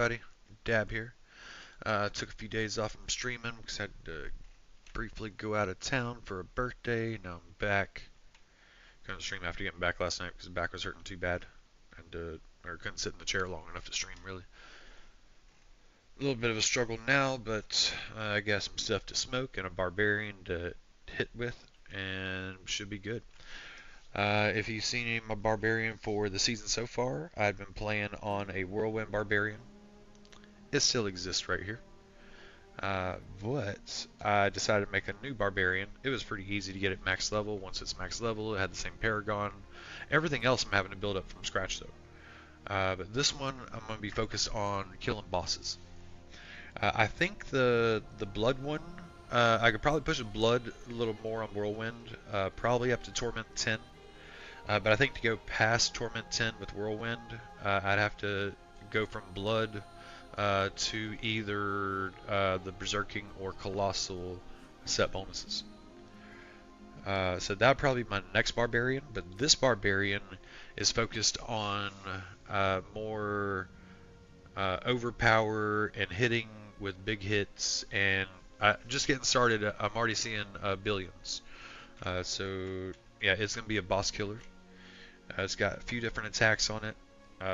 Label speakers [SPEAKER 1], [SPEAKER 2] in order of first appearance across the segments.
[SPEAKER 1] everybody? Dab here. Took a few days off from streaming because I had to briefly go out of town for a birthday. Now I'm back. Couldn't stream after getting back last night because the back was hurting too bad. And or couldn't sit in the chair long enough to stream really. A little bit of a struggle now, but I got some stuff to smoke and a Barbarian to hit with, and should be good. If you've seen my Barbarian for the season so far, I've been playing on a Whirlwind Barbarian. It still exists right here. But I decided to make a new Barbarian. It was pretty easy to get it max level. Once it's max level, it had the same Paragon. Everything else I'm having to build up from scratch though. But this one, I'm going to be focused on killing bosses. I think the blood one, I could probably push a blood a little more on Whirlwind, probably up to Torment 10. But I think to go past Torment 10 with Whirlwind, I'd have to go from blood to either the Berserking or Colossal set bonuses. So that would probably be my next Barbarian, but this Barbarian is focused on more overpower and hitting with big hits, and just getting started, I'm already seeing billions. So yeah, it's going to be a boss killer. It's got a few different attacks on it.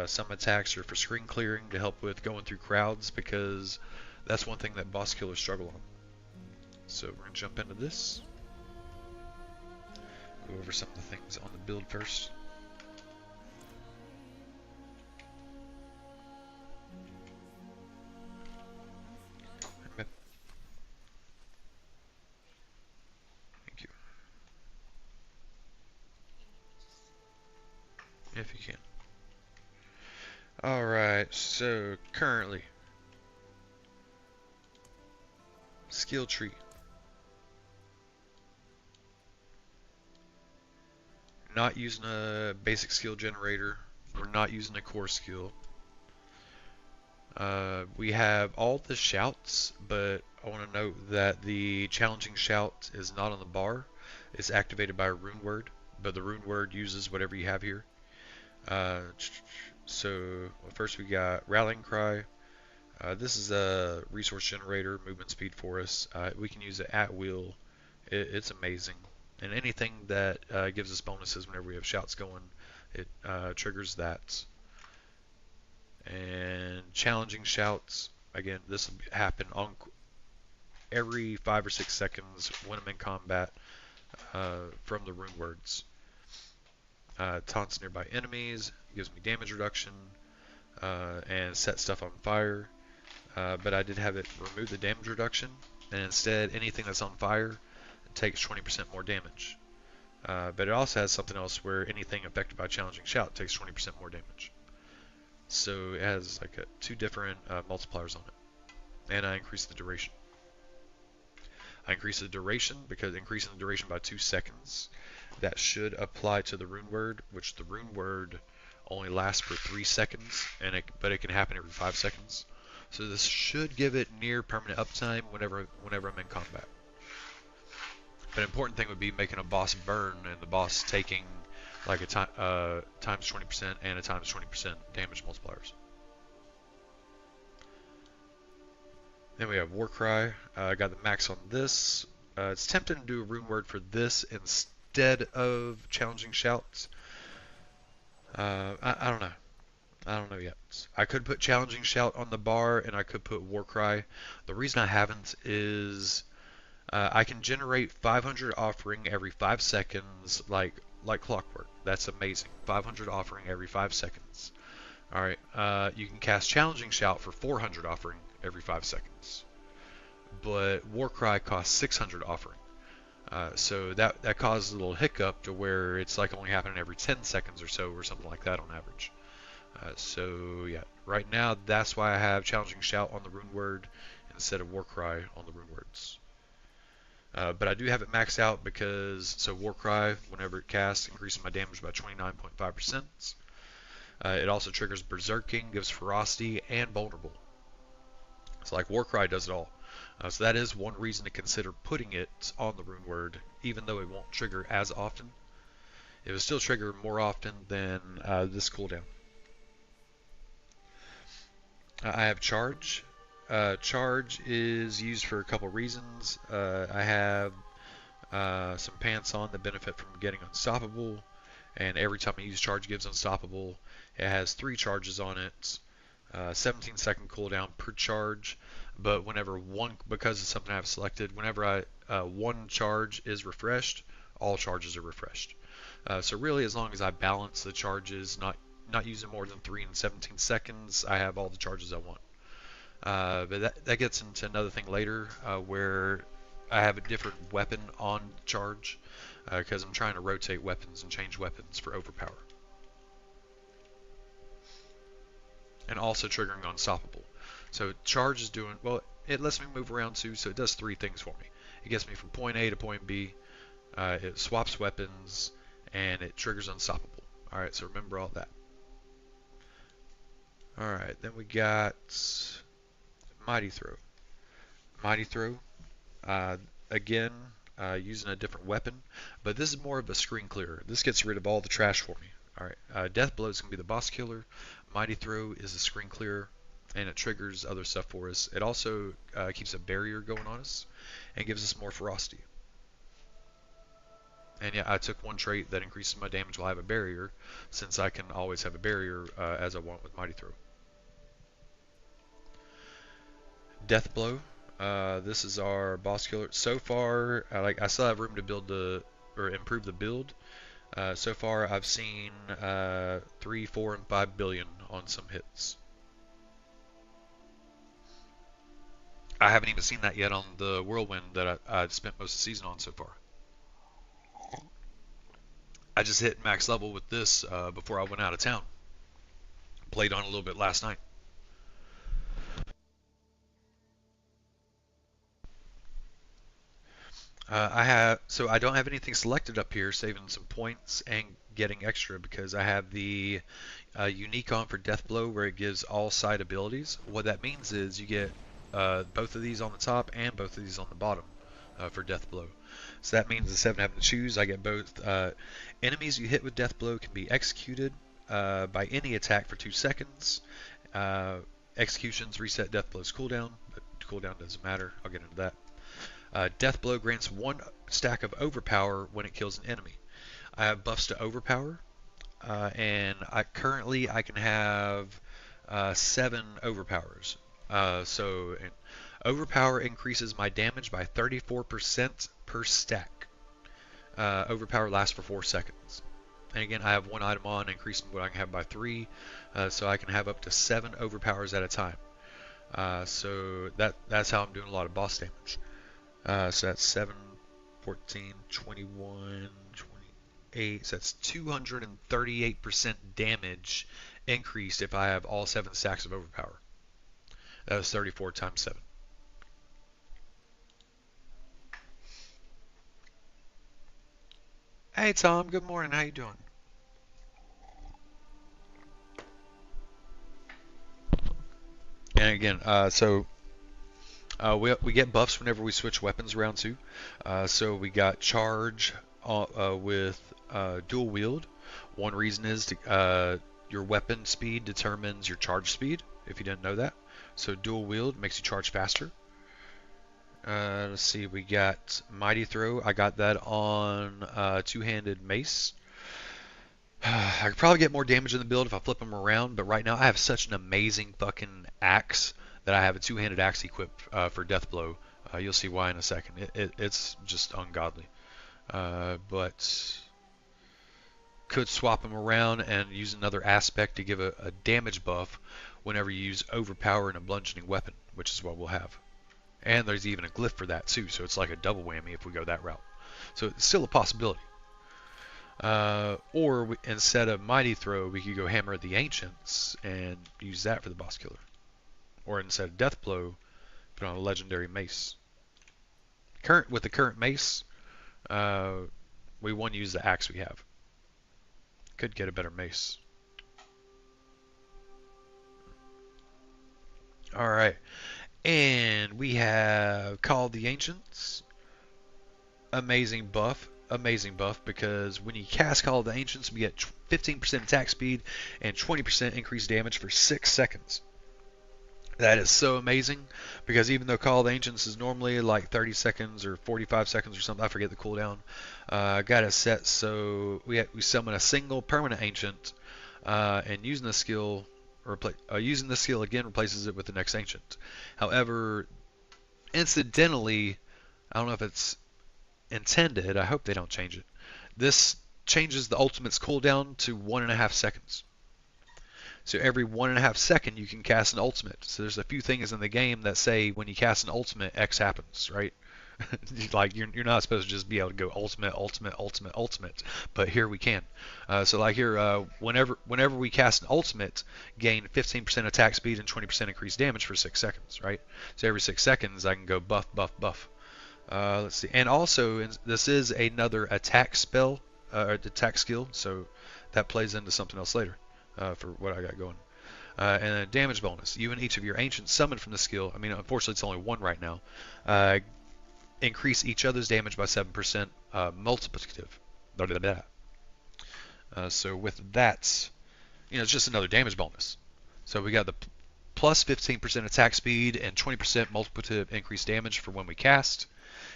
[SPEAKER 1] Some attacks are for screen clearing to help with going through crowds, because that's one thing that boss killers struggle on. So we're going to jump into this. Go over some of the things on the build first. Thank you. If you can. Alright, so currently, skill tree. Not using a basic skill generator. We're not using a core skill. We have all the shouts, but I want to note that the challenging shout is not on the bar. It's activated by a rune word, but the rune word uses whatever you have here. So first we got Rallying Cry. This is a resource generator, movement speed for us. We can use it at will. It's amazing. And anything that gives us bonuses whenever we have shouts going, it triggers that. And challenging shouts, again, this will happen on every 5 or 6 seconds when I'm in combat from the rune words. Taunts nearby enemies, gives me damage reduction, and set stuff on fire. But I did have it remove the damage reduction, and instead anything that's on fire takes 20% more damage. But it also has something else where anything affected by challenging shout takes 20% more damage. So it has like two different multipliers on it. And I increase the duration. I increase the duration because increasing the duration by 2 seconds, that should apply to the rune word, which the rune word only lasts for 3 seconds, but it can happen every 5 seconds. So this should give it near permanent uptime whenever I'm in combat. But an important thing would be making a boss burn and the boss taking like a times 20% and a times 20% damage multipliers. Then we have Warcry. I got the max on this. It's tempting to do a rune word for this instead of challenging shouts. I don't know. I don't know yet. I could put challenging shout on the bar and I could put Warcry. The reason I haven't is I can generate 500 offering every 5 seconds like clockwork. That's amazing. 500 offering every 5 seconds. Alright, you can cast challenging shout for 400 offering every 5 seconds. But Warcry costs 600 offering. So that causes a little hiccup to where it's like only happening every 10 seconds or so or something like that on average. So yeah, right now that's why I have challenging shout on the rune word instead of Warcry on the rune words. But I do have it maxed out because, so Warcry, whenever it casts, increases my damage by 29.5%. It also triggers Berserking, gives Ferocity, and Vulnerable. So like Warcry does it all. So that is one reason to consider putting it on the rune word, even though it won't trigger as often. It will still trigger more often than this cooldown. I have charge. Charge is used for a couple reasons. I have some pants on that benefit from getting unstoppable, and every time I use charge gives unstoppable. It has 3 charges on it, 17-second cooldown per charge. But whenever one, because it's something I've selected, whenever one charge is refreshed, all charges are refreshed. So really, as long as I balance the charges, not using more than 3 in 17 seconds, I have all the charges I want. But that gets into another thing later, where I have a different weapon on charge, because I'm trying to rotate weapons and change weapons for overpower. And also triggering unstoppable. So charge is doing, well, it lets me move around too, so it does 3 things for me. It gets me from point A to point B, it swaps weapons, and it triggers unstoppable. Alright, so remember all that. Alright, then we got Mighty Throw. Mighty Throw, uh, again, using a different weapon, but this is more of a screen clearer. This gets rid of all the trash for me. Alright, Death Blow is going to be the boss killer. Mighty Throw is a screen clearer, and it triggers other stuff for us. It also keeps a barrier going on us, and gives us more ferocity. And yeah, I took one trait that increases my damage while I have a barrier, since I can always have a barrier as I want with Mighty Throw. Death Blow. This is our boss killer. So far, I still have room to build or improve the build. So far, I've seen 3, 4, and 5 billion on some hits. I haven't even seen that yet on the Whirlwind that I spent most of the season on so far. I just hit max level with this before I went out of town. Played on a little bit last night. I don't have anything selected up here, saving some points and getting extra because I have the unique on for Death Blow where it gives all side abilities. What that means is you get both of these on the top and both of these on the bottom for Death Blow. So that means instead of having to choose, I get both. Enemies you hit with Death Blow can be executed by any attack for 2 seconds. Executions reset Death Blow's cooldown, but cooldown doesn't matter. I'll get into that. Death Blow grants 1 stack of overpower when it kills an enemy. I have buffs to overpower, and currently I can have 7 overpowers. Overpower increases my damage by 34% per stack. Overpower lasts for 4 seconds. And again, I have 1 item on, increasing what I can have by 3, so I can have up to 7 overpowers at a time. So that's how I'm doing a lot of boss damage. So that's 7, 14, 21, 28. So that's 238% damage increased if I have all 7 stacks of overpower. That was 34 times 7. Hey Tom, good morning. How you doing? And again, we get buffs whenever we switch weapons around too. So we got charge with dual wield. One reason is your weapon speed determines your charge speed, if you didn't know that. So dual wield makes you charge faster. Let's see, we got Mighty Throw. I got that on two-handed mace. I could probably get more damage in the build if I flip them around, but right now I have such an amazing fucking axe that I have a two-handed axe equipped for Death Blow. You'll see why in a second. It's just ungodly. But could swap them around and use another aspect to give a damage buff whenever you use overpower and a bludgeoning weapon, which is what we'll have. And there's even a glyph for that too, so it's like a double whammy if we go that route. So it's still a possibility. Instead of Mighty Throw, we could go Hammer of the Ancients and use that for the boss killer. Or instead of Death Blow, put on a legendary mace. With the current mace, we want to use the axe we have. Could get a better mace. Alright. And we have Call of the Ancients. Amazing buff because when you cast Call of the Ancients, we get 15% attack speed and 20% increased damage for 6 seconds. That is so amazing because even though Call of the Ancients is normally like 30 seconds or 45 seconds or something, I forget the cooldown. I got it set so we summon a single permanent ancient, and using the skill again replaces it with the next ancient. However, incidentally, I don't know if it's intended. I hope they don't change it. This changes the ultimate's cooldown to 1.5 seconds. So every 1.5 seconds you can cast an ultimate. So there's a few things in the game that say when you cast an ultimate, X happens, right? Like you're not supposed to just be able to go ultimate, ultimate, ultimate, ultimate, but here we can. So like here, whenever we cast an ultimate, gain 15% attack speed and 20% increased damage for 6 seconds, right? So every 6 seconds I can go buff, buff, buff. Let's see, and also this is another attack spell, attack skill, so that plays into something else later for what I got going. And a damage bonus. You and each of your ancients summoned from the skill, I mean, unfortunately it's only one right now, increase each other's damage by 7%, multiplicative. Blah, blah, blah. So with that, it's just another damage bonus. So we got the plus 15% attack speed and 20% multiplicative increased damage for when we cast,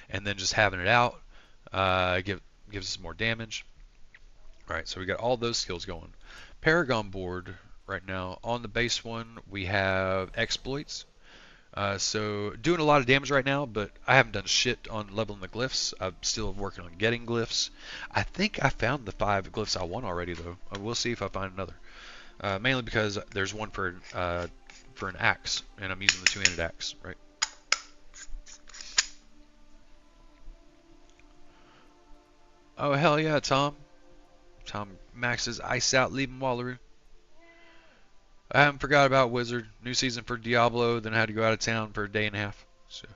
[SPEAKER 1] and then just having it out gives us more damage. All right, so we got all those skills going. Paragon board right now. On the base one, we have exploits. So doing a lot of damage right now, but I haven't done shit on leveling the glyphs. I'm still working on getting glyphs. I think I found the 5 glyphs I want already, though. We'll see if I find another. Mainly because there's one for an axe, and I'm using the two-handed axe, right? Oh hell yeah, Tom. Tom maxes ice out, leaving Wallaroo. I haven't forgot about Wizard. New season for Diablo, then I had to go out of town for a day and a half. So,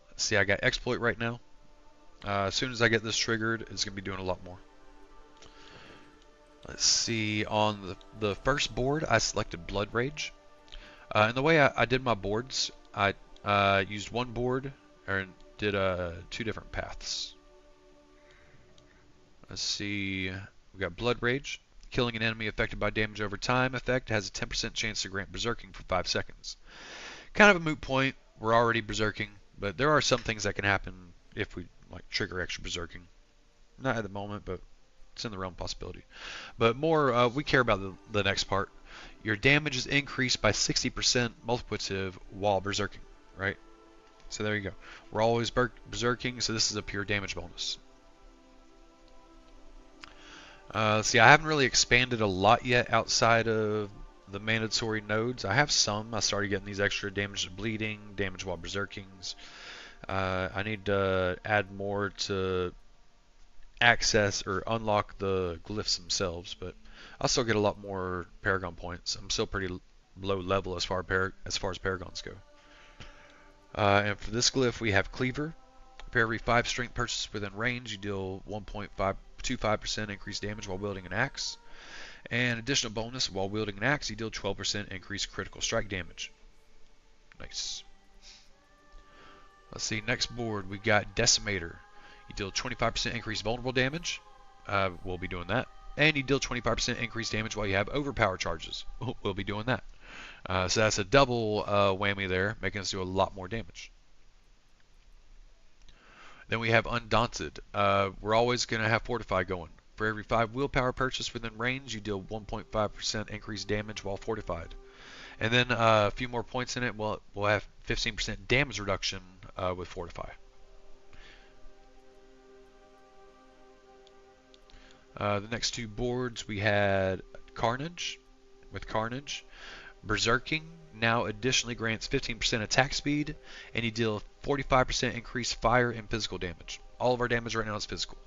[SPEAKER 1] let's see, I got exploit right now. As soon as I get this triggered, it's going to be doing a lot more. Let's see, on the first board, I selected Blood Rage. And the way I did my boards, I used one board and did 2 different paths. Let's see, we got Blood Rage. Killing an enemy affected by damage over time effect has a 10% chance to grant berserking for 5 seconds. Kind of a moot point. We're already berserking, but there are some things that can happen if we like trigger extra berserking. Not at the moment, but it's in the realm of possibility. But more, we care about the next part. Your damage is increased by 60% multiplicative while berserking, right? So there you go. We're always berserking, so this is a pure damage bonus. See, I haven't really expanded a lot yet outside of the mandatory nodes. I have some. I started getting these extra damage to bleeding, damage while berserkings. I need to add more to access or unlock the glyphs themselves, but I'll still get a lot more Paragon points. I'm still pretty low level as far as Paragons go. And for this glyph, we have Cleaver. For every 5 strength purchased within range, you deal 1.25% increased damage while wielding an axe. And additional bonus, while wielding an axe, you deal 12% increased critical strike damage. Nice. Let's see, next board, we got Decimator. You deal 25% increased vulnerable damage. We'll be doing that. And you deal 25% increased damage while you have overpower charges. We'll be doing that. So that's a double whammy there, making us do a lot more damage. Then we have Undaunted. We're always going to have Fortify going. For every 5 willpower purchased within range, you deal 1.5% increased damage while fortified. And then a few more points in it, we'll have 15% damage reduction with Fortify. The next 2 boards, we had Carnage. With Carnage, Berserking now additionally grants 15% attack speed, and you deal 45% increased fire and physical damage. All of our damage right now is physical.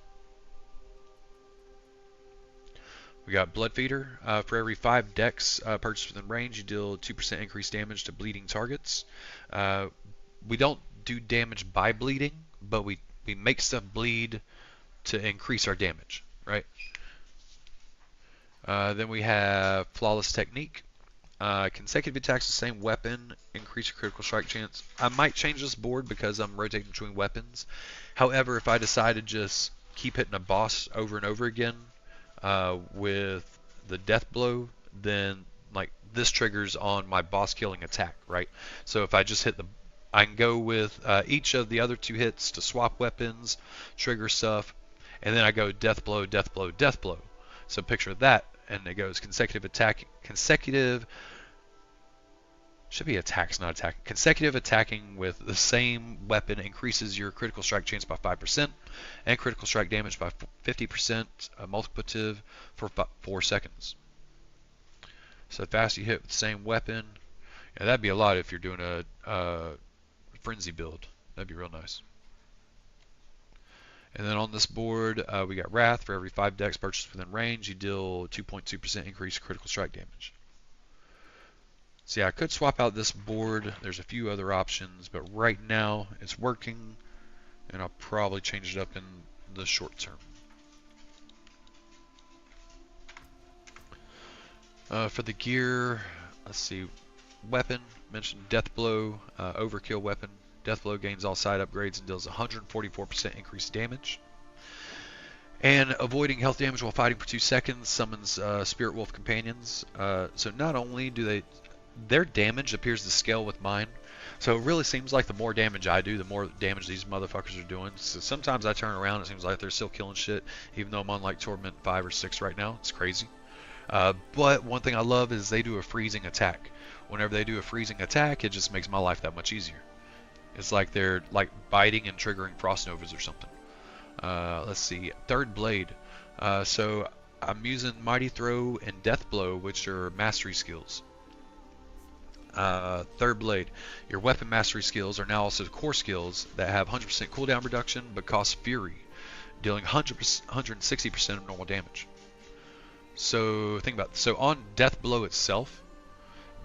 [SPEAKER 1] We got Bloodfeeder. For every 5 decks purchased within range, you deal 2% increased damage to bleeding targets. We don't do damage by bleeding, but we make stuff bleed to increase our damage, right? Then we have Flawless Technique. Consecutive attacks with the same weapon increase your critical strike chance. I might change this board because I'm rotating between weapons. However, if I decide to just keep hitting a boss over and over again with the death blow, then like this triggers on my boss killing attack, right? So if I just hit the, I can go with each of the other 2 hits to swap weapons, trigger stuff, and then I go death blow, death blow, death blow. So picture that, and it goes consecutive attack, consecutive, should be attacks, not attack. Consecutive attacking with the same weapon increases your critical strike chance by 5% and critical strike damage by 50%, multiplicative for 4 seconds. So the faster you hit with the same weapon, yeah, that'd be a lot if you're doing a frenzy build. That'd be real nice. And then on this board, we got Wrath. For every 5 decks purchased within range, you deal 2.2% increased critical strike damage. So yeah, I could swap out this board. There's a few other options, but right now it's working, and I'll probably change it up in the short term. For the gear, let's see, weapon, mentioned Death Blow, Overkill weapon. Death Blow gains all side upgrades and deals 144% increased damage. And avoiding health damage while fighting for 2 seconds summons Spirit Wolf companions. So not only do their damage appears to scale with mine, so it really seems like the more damage I do, the more damage these motherfuckers are doing. So sometimes I turn around, it seems like they're still killing shit, even though I'm on like Torment 5 or 6 right now. It's crazy. But one thing I love is they do a freezing attack. Whenever they do a freezing attack, it just makes my life that much easier. It's like they're like biting and triggering Frost Novas or something. Let's see, Third Blade. So I'm using Mighty Throw and Death Blow, which are mastery skills. Third Blade. Your weapon mastery skills are now also core skills that have 100% cooldown reduction but cost Fury, dealing 160% of normal damage. So think about it. So on Death Blow itself,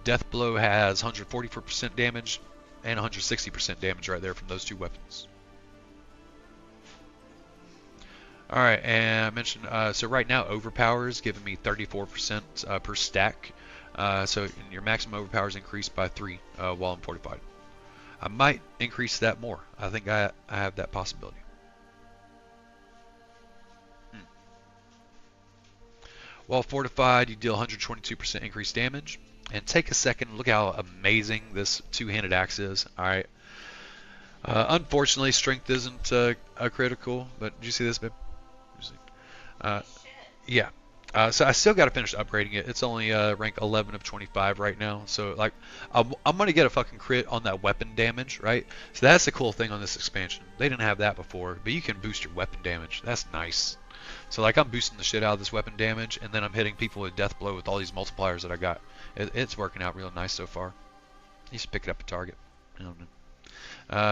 [SPEAKER 1] Death Blow has 144% damage and 160% damage right there from those 2 weapons. Alright, and I mentioned, so right now Overpower is giving me 34% per stack. So your maximum overpower is increased by 3 while I'm fortified. I might increase that more. I think I have that possibility. While fortified, you deal 122% increased damage. And take a second, look how amazing this 2-handed axe is. Alright. Unfortunately, strength isn't a critical, but did you see this, babe? Yeah. So I still got to finish upgrading it. It's only rank 11 of 25 right now. So like, I'm gonna get a fucking crit on that weapon damage, right? So that's the cool thing on this expansion. They didn't have that before, but you can boost your weapon damage. That's nice. So like, I'm boosting the shit out of this weapon damage, and then I'm hitting people with Death Blow with all these multipliers that I got. It's working out real nice so far. You should pick it up a target. I don't know.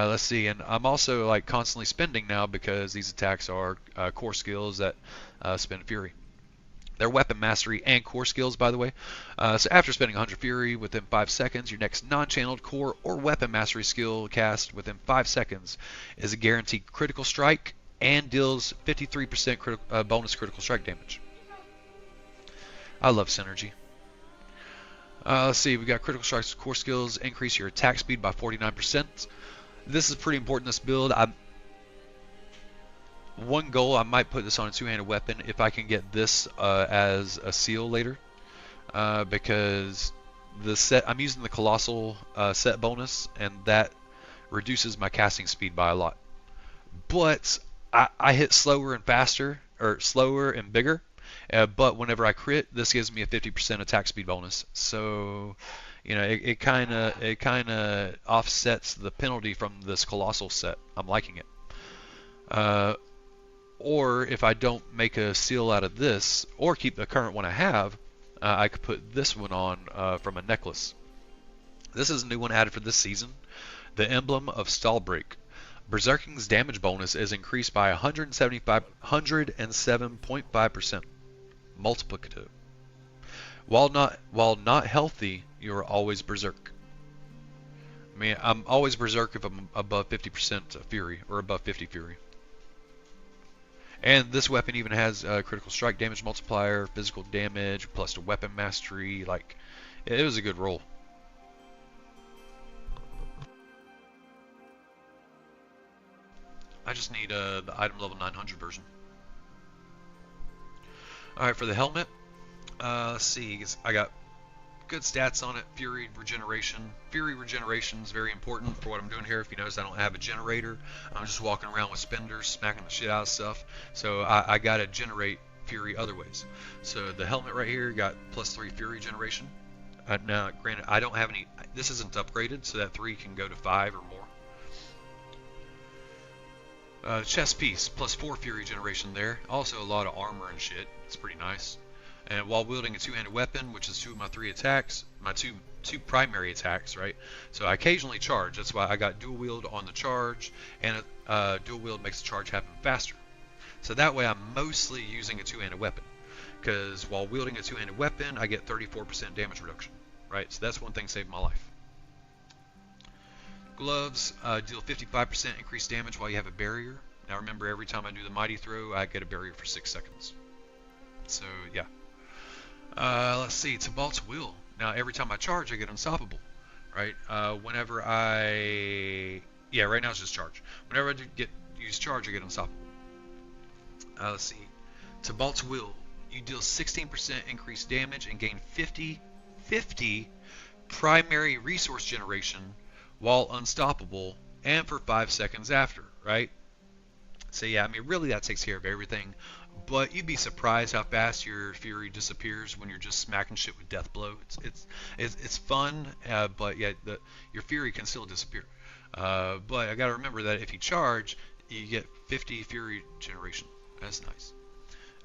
[SPEAKER 1] Let's see, and I'm also like constantly spending now because these attacks are core skills that spend Fury. They're weapon mastery and core skills, by the way. So after spending 100 Fury within 5 seconds, your next non-channeled core or weapon mastery skill cast within 5 seconds is a guaranteed critical strike and deals 53% bonus critical strike damage. I love synergy. Let's see, we got critical strikes core skills, increase your attack speed by 49%. This is pretty important in this build. One goal, I might put this on a 2-handed weapon if I can get this as a seal later, because the set, I'm using the colossal set bonus, and that reduces my casting speed by a lot. But I hit slower and faster, or slower and bigger, but whenever I crit, this gives me a 50% attack speed bonus. So, you know, it kind of offsets the penalty from this colossal set. I'm liking it. Or if I don't make a seal out of this, or keep the current one I have, I could put this one on from a necklace. This is a new one added for this season. The Emblem of Stallbreak. Berserking's damage bonus is increased by 107.5%. Multiplicative. While not healthy, you are always berserk. I mean, I'm always berserk if I'm above 50% fury, or above 50 fury. And this weapon even has critical strike damage multiplier, physical damage, plus to weapon mastery. Like, it was a good roll. I just need the item level 900 version. Alright, for the helmet, Let's see. I got good stats on it. Fury regeneration. Fury regeneration is very important for what I'm doing here. If you notice, I don't have a generator. I'm just walking around with spinders, smacking the shit out of stuff. So I gotta generate Fury other ways. So the helmet right here got +3 Fury generation. Now, granted, I don't have any. This isn't upgraded, so that 3 can go to 5 or more. Chest piece, +4 Fury generation there. Also a lot of armor and shit. It's pretty nice. And while wielding a two-handed weapon, which is 2 of my 3 attacks, my two primary attacks, right? So I occasionally charge. That's why I got dual wield on the charge, and dual wield makes the charge happen faster. So that way I'm mostly using a two-handed weapon, because while wielding a two-handed weapon, I get 34% damage reduction, right? So that's one thing saved my life. Gloves deal 55% increased damage while you have a barrier. Now remember, every time I do the mighty throw, I get a barrier for 6 seconds. So yeah. Let's see, Tibalt's Will. Now every time I charge, I get unstoppable, right? Whenever right now it's just charge. Whenever I use charge, I get unstoppable. Let's see, Tibalt's Will. You deal 16% increased damage and gain 50 primary resource generation while unstoppable, and for 5 seconds after, right? So yeah, I mean, really that takes care of everything, but you'd be surprised how fast your Fury disappears when you're just smacking shit with Death Blow. It's fun, but yeah, your Fury can still disappear. But I gotta remember that if you charge, you get 50 Fury generation. That's nice.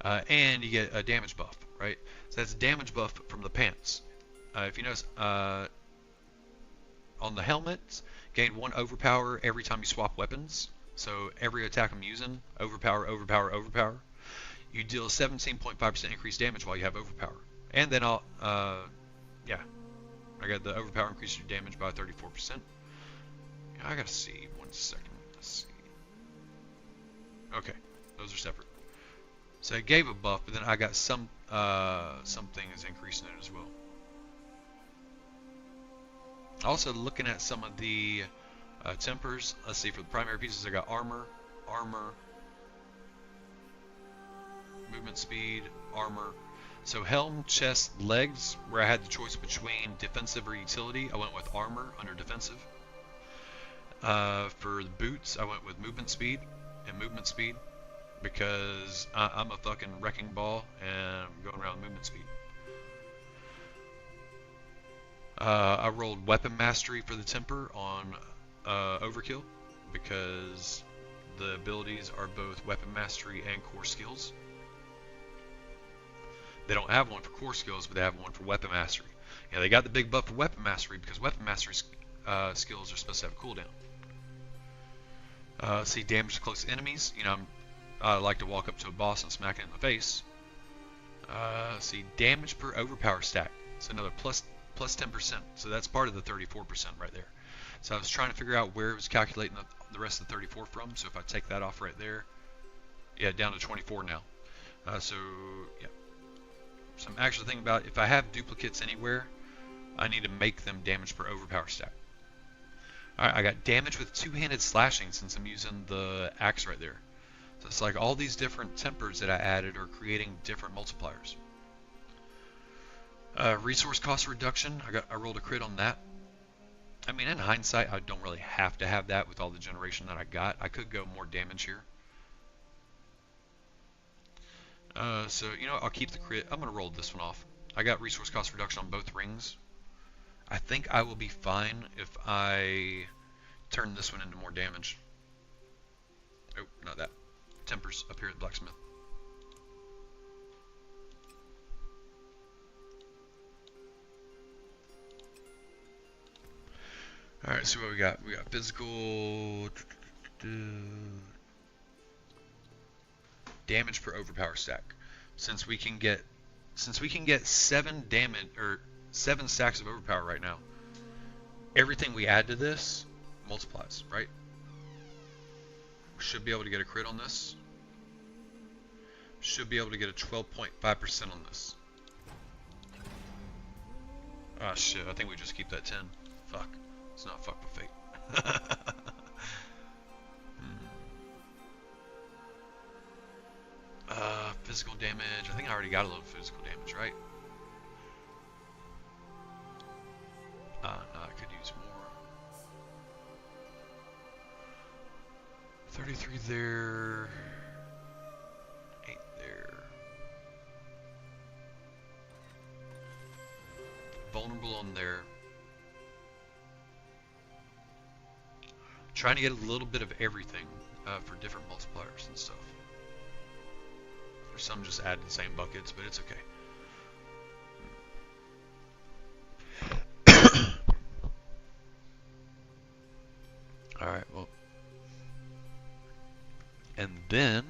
[SPEAKER 1] And you get a damage buff, right? So that's a damage buff from the pants. If you notice, on the helmets, gain 1 overpower every time you swap weapons. So every attack I'm using, overpower, overpower, overpower. You deal 17.5% increased damage while you have overpower. And then I got the overpower increase your damage by 34%. I gotta see, 1 second, let's see. Okay, those are separate. So it gave a buff, but then I got something is increasing it as well. Also looking at some of the tempers, let's see, for the primary pieces I got armor, movement speed, armor. So helm, chest, legs, where I had the choice between defensive or utility, I went with armor under defensive. For the boots, I went with movement speed because I'm a fucking wrecking ball and I'm going around movement speed. I rolled weapon mastery for the temper on overkill because the abilities are both weapon mastery and core skills. They don't have one for core skills, but they have one for weapon mastery. Yeah, they got the big buff for weapon mastery because weapon mastery skills are supposed to have a cooldown. See, damage to close enemies. You know, I like to walk up to a boss and smack it in the face. See, damage per overpower stack. So another plus 10%. So that's part of the 34% right there. So I was trying to figure out where it was calculating the rest of the 34 from. So if I take that off right there, yeah, down to 24 now. So yeah. So I'm actually thinking about if I have duplicates anywhere, I need to make them damage per overpower stack. Alright, I got damage with two-handed slashing since I'm using the axe right there. So it's like all these different tempers that I added are creating different multipliers. Resource cost reduction, I rolled a crit on that. I mean, in hindsight, I don't really have to have that with all the generation that I got. I could go more damage here. So, you know, I'll keep the crit. I'm going to roll this one off. I got resource cost reduction on both rings. I think I will be fine if I turn this one into more damage. Oh, not that. Tempers up here at the blacksmith. Alright, so what we got? We got physical damage per overpower stack. Since we can get 7 damage or 7 stacks of overpower right now, everything we add to this multiplies, right? We should be able to get a crit on this. Should be able to get a 12.5% on this. Ah shit, I think we just keep that 10. Fuck. It's not fuck with fate. Physical damage. I think I already got a little physical damage, right? 33 there. 8 there. Vulnerable on there. Trying to get a little bit of everything for different multipliers and stuff. There's some just add to the same buckets, but it's okay. Alright, well. And then,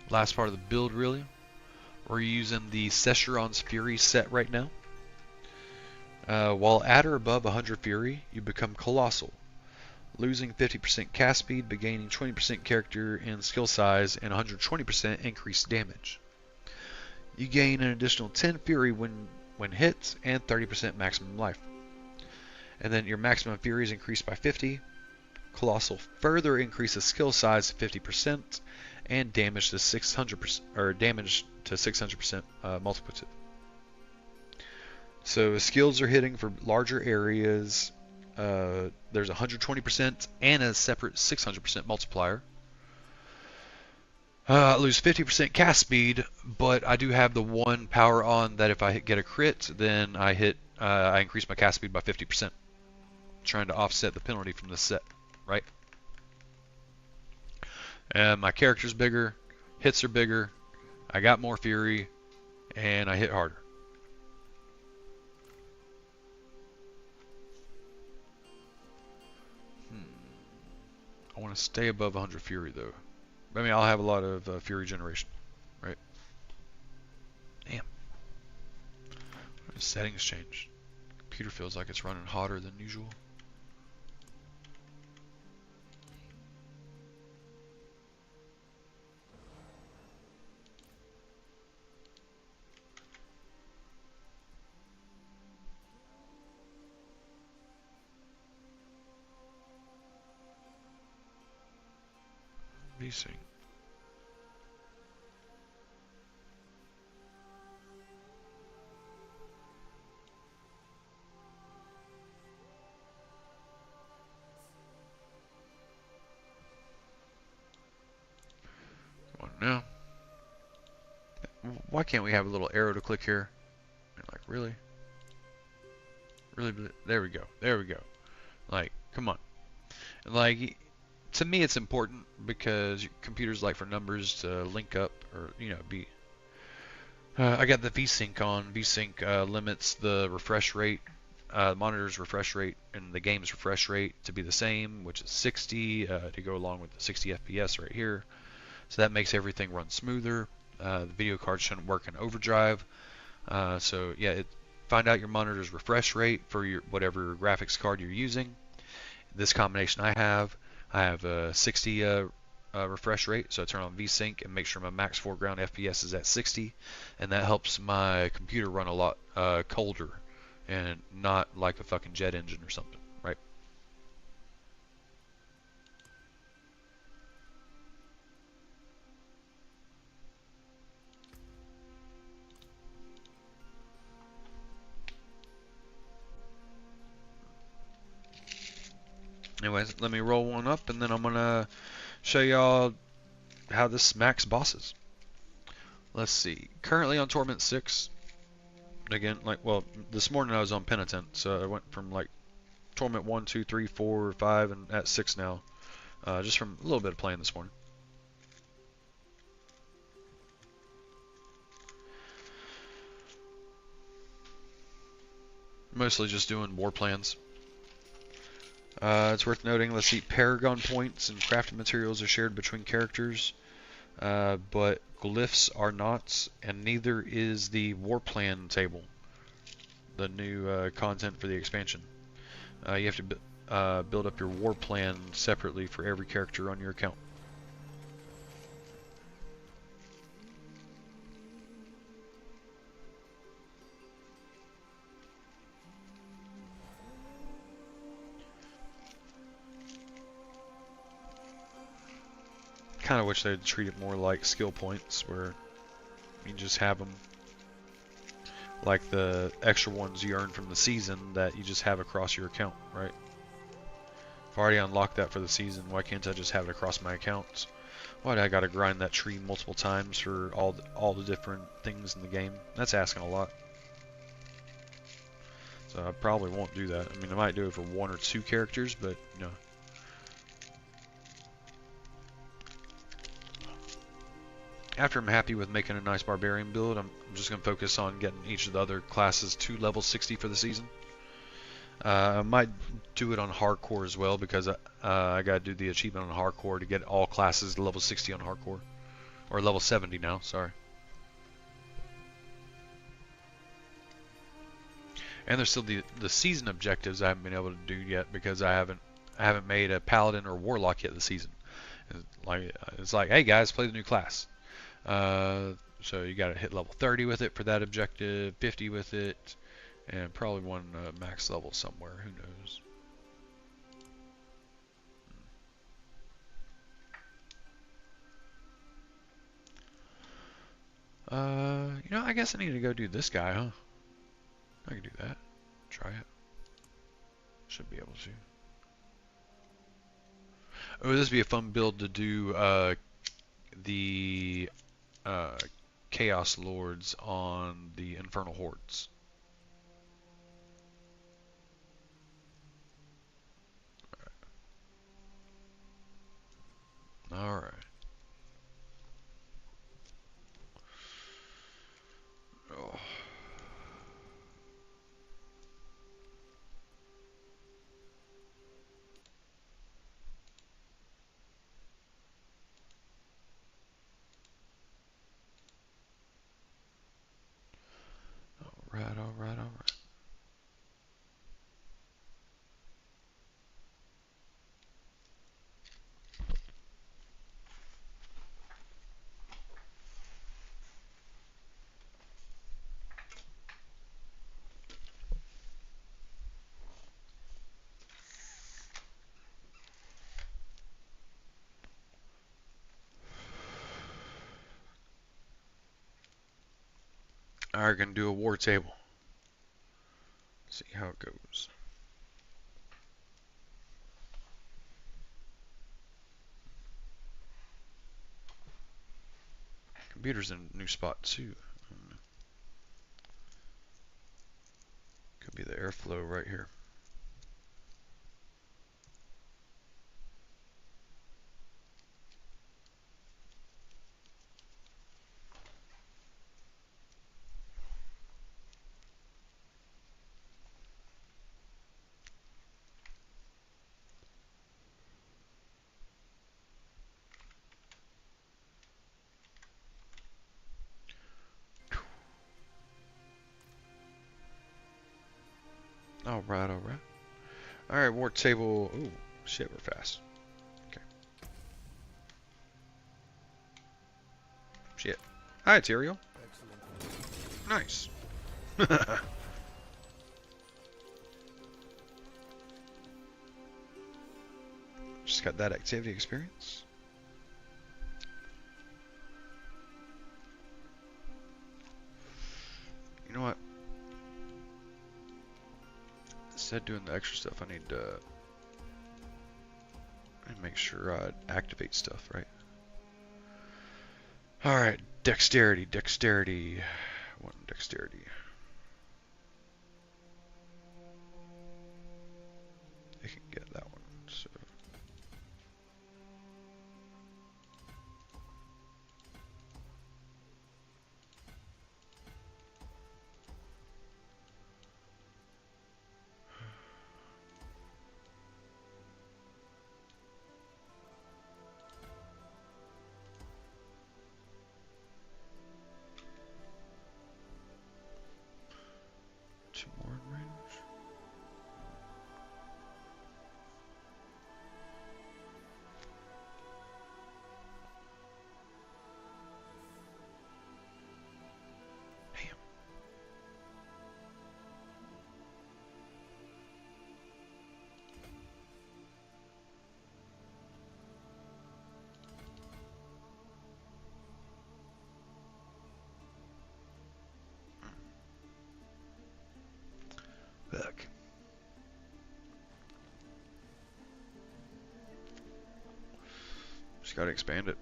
[SPEAKER 1] last part of the build really, we're using the Sescheron's Fury set right now. While at or above 100 Fury, you become Colossal, losing 50% cast speed, but gaining 20% character and skill size and 120% increased damage. You gain an additional 10 Fury when hit and 30% maximum life. And then your maximum Fury is increased by 50. Colossal further increases skill size to 50% and damage to 600% or damage to 600% multiplicative. So skills are hitting for larger areas. There's 120% and a separate 600% multiplier. I lose 50% cast speed, but I do have the one power on that if I get a crit, then I increase my cast speed by 50%. Trying to offset the penalty from this set, right? And my character's bigger, hits are bigger, I got more fury, and I hit harder. I want to stay above 100 fury though. I mean, I'll have a lot of fury generation, right? Damn. Settings changed. Computer feels like it's running hotter than usual. VSync. Come on now. Why can't we have a little arrow to click here? Like, really? Really? There we go. There we go. Like, come on. Like, to me it's important because your computer's like for numbers to link up or, you know, be... I got the VSync on. VSync limits the refresh rate, the monitor's refresh rate and the game's refresh rate to be the same, which is 60 to go along with the 60 FPS right here. So that makes everything run smoother. The video card shouldn't work in overdrive. So yeah, find out your monitor's refresh rate for your whatever graphics card you're using. This combination I have a 60 refresh rate, so I turn on VSync and make sure my max foreground FPS is at 60, and that helps my computer run a lot colder and not like a fucking jet engine or something, right? Anyways, let me roll one up and then I'm gonna show y'all how this max bosses. Let's see. Currently on Torment 6. Again, like, well, this morning I was on Penitent, so I went from like Torment 1, 2, 3, 4, 5, and at 6 now. Just from a little bit of playing this morning. Mostly just doing war plans. It's worth noting, let's see, Paragon points and crafting materials are shared between characters, but glyphs are not, and neither is the war plan table, the new content for the expansion. You have to build up your war plan separately for every character on your account. Kind of wish they'd treat it more like skill points, where you just have them like the extra ones you earn from the season that you just have across your account, right? I've already unlocked that for the season. Why can't I just have it across my accounts? Why do I gotta grind that tree multiple times for all the different things in the game? That's asking a lot. So I probably won't do that. I mean, I might do it for 1 or 2 characters, but you know. After I'm happy with making a nice Barbarian build, I'm just going to focus on getting each of the other classes to level 60 for the season. I might do it on hardcore as well, because I got to do the achievement on hardcore to get all classes to level 60 on hardcore. Or level 70 now, sorry. And there's still the season objectives I haven't been able to do yet, because I haven't made a paladin or warlock yet this season. It's like, hey guys, play the new class. So you got to hit level 30 with it for that objective, 50 with it, and probably one max level somewhere. Who knows? You know, I guess I need to go do this guy, huh? I can do that. Try it. Should be able to. Oh, this would be a fun build to do the Chaos Lords on the Infernal Hordes. Alright. Oh. Alright, alright, alright. Alright, gonna do a war table. See how it goes. Computer's in a new spot too. Could be the airflow right here. Alright, alright. Alright, war table. Ooh, shit, we're fast. Okay. Shit. Hi, Tyrael. Nice. Just got that activity experience. You know what? Instead of doing the extra stuff, I need to make sure I activate stuff, right? Alright, dexterity, dexterity. One dexterity. I can get that one, so. Two more in range. Damn. Gotta expand it.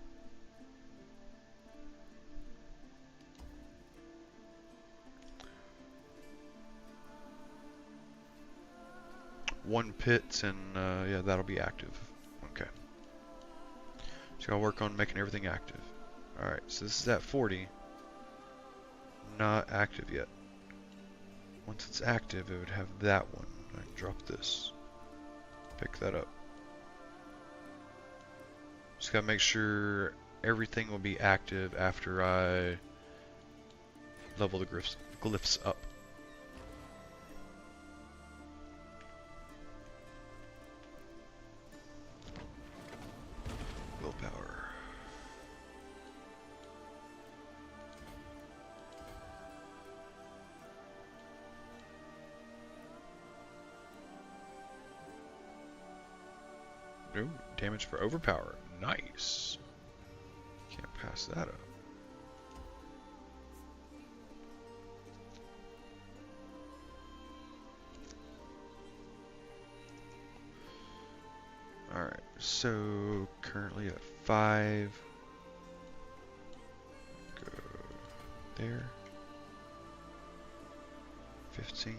[SPEAKER 1] One pit and yeah, that'll be active. Okay. So I'll work on making everything active. Alright, so this is at 40. Not active yet. Once it's active, it would have that one. I can drop this. Pick that up. Just gotta make sure everything will be active after I level the glyphs up. Willpower. Ooh, damage for overpower. Nice. Can't pass that up. Alright, so currently at 5. Go there. 15.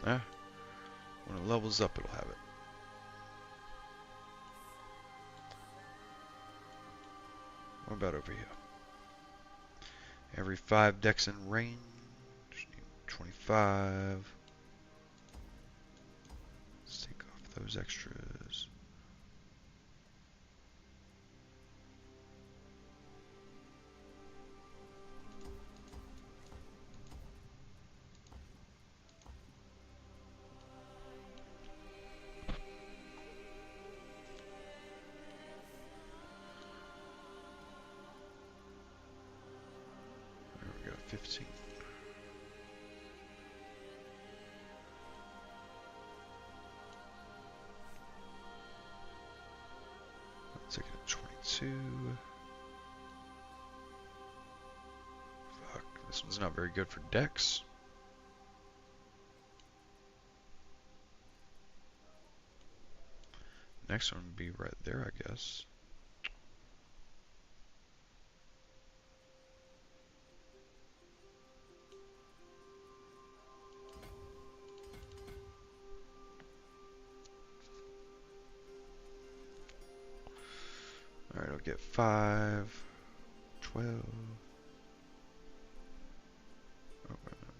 [SPEAKER 1] Ah, when it levels up, it'll have it. What about over here? Every 5 decks in range. 25. Let's take off those extras. There we go, 15. Let's take it at 22. Fuck, this one's not very good for decks. Next one would be right there, I guess. Alright, I'll get 5, 12. Oh, wait a minute.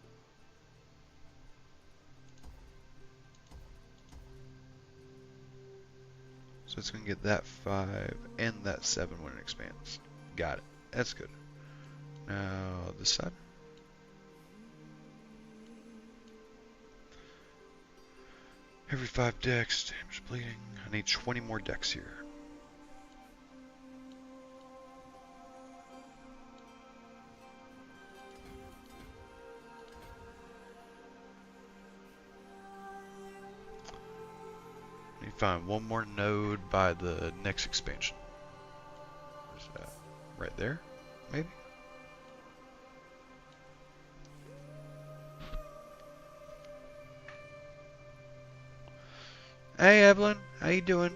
[SPEAKER 1] So it's going to get that 5 and that 7 when it expands. Got it. That's good. Now, this side. Every 5 decks, damage bleeding. I need 20 more decks here. Let me find one more node by the next expansion. Where's that? Right there? Maybe? Hey Evelyn, how you doing?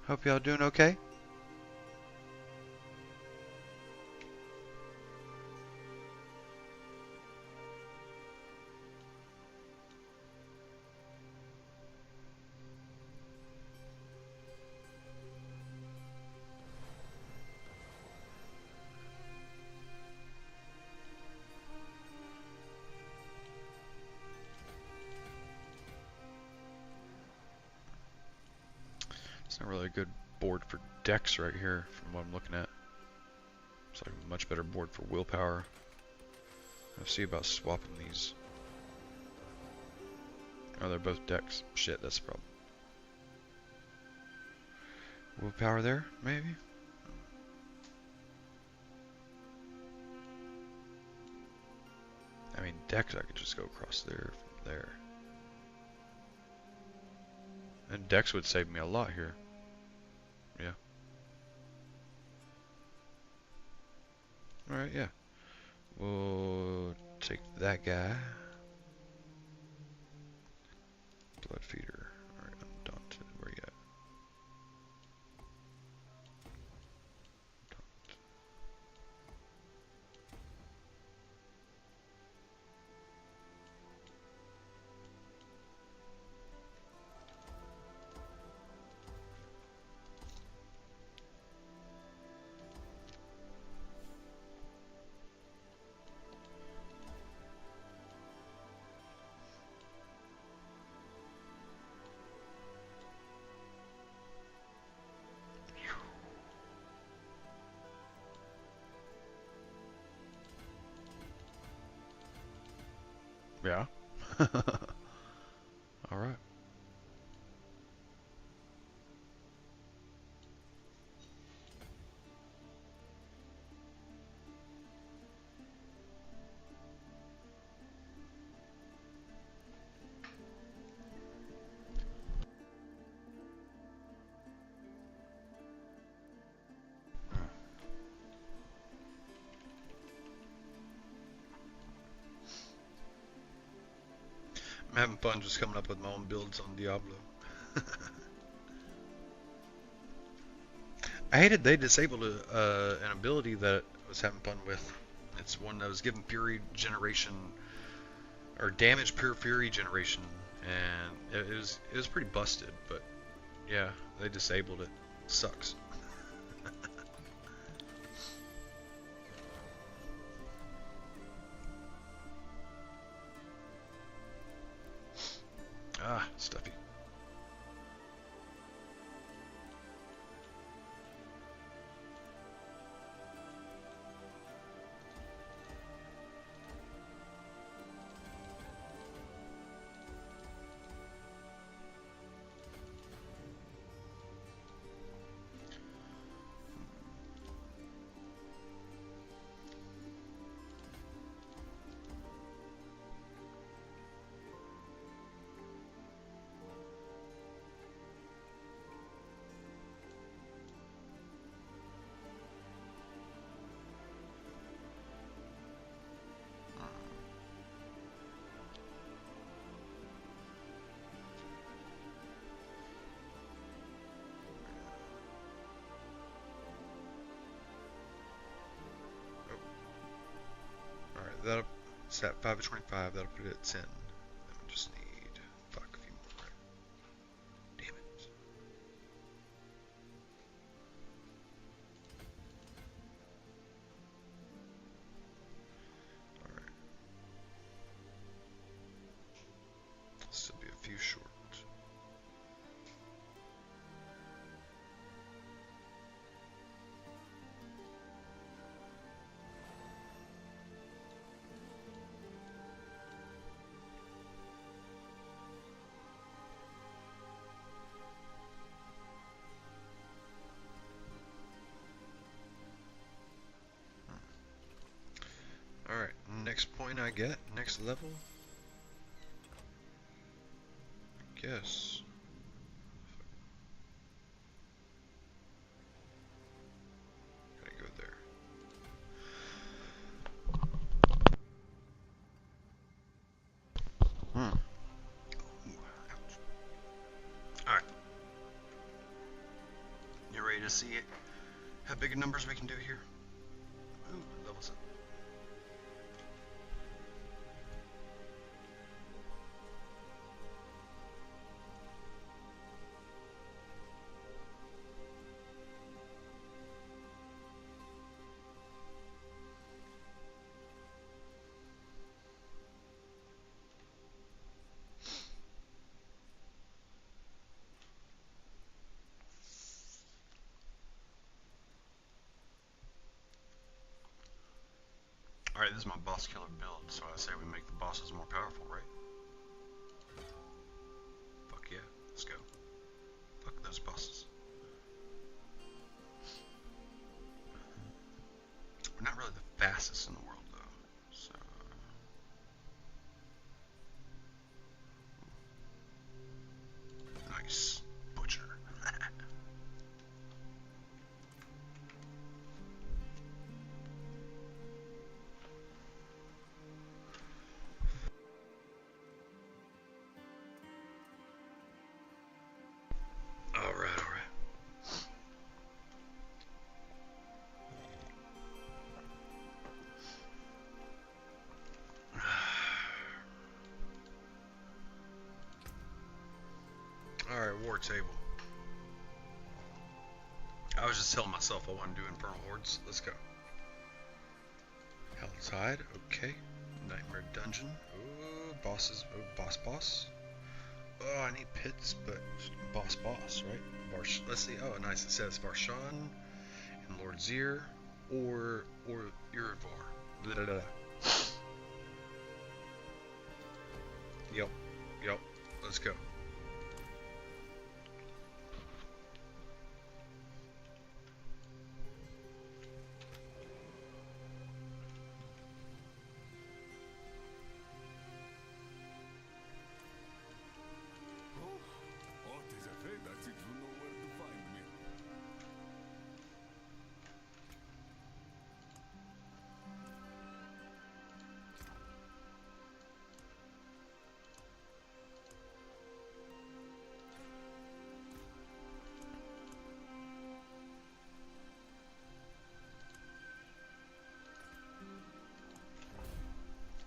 [SPEAKER 1] Hope y'all doing okay. It's not really a good board for decks right here from what I'm looking at. It's like a much better board for willpower. I'll see about swapping these. Oh, they're both decks. Shit, that's the problem. Willpower there, maybe? I mean, decks, I could just go across there from there. And decks would save me a lot here. Yeah. Alright, yeah. We'll take that guy. Blood feeder. Alright, undaunted. Where you at? Yeah. Alright. I'm having fun just coming up with my own builds on Diablo. I hated they disabled an ability that I was having fun with. It's one that was given Fury generation, or damage pure Fury generation, and it was pretty busted, but yeah, they disabled it. Sucks. Ah, stuffy. Alright, that'll set 5 of 25, that'll put it at 10. Then we just need, fuck, a few more. Damn it. Alright. Still be a few short. Alright, next point I get, next level. I guess. Gotta go there. Hmm. Alright. You ready to see it? How big numbers we can do here? Ooh, levels up. Alright, this is my boss killer build, so I say we make the bosses more powerful, right? Fuck yeah, let's go. Fuck those bosses. We're not really the fastest in the world, though, so... Nice. Butcher. Alright. Alright, war table. I was just telling myself I want to do Infernal Hordes. Let's go. Hell's Tide, okay. Nightmare Dungeon. Oh, bosses. Oh, boss. Oh, I need pits, but boss, right? Let's see. Oh, nice. It says Varshan and Lord Zir or Urivar. Blah, blah, blah. Yep. Let's go.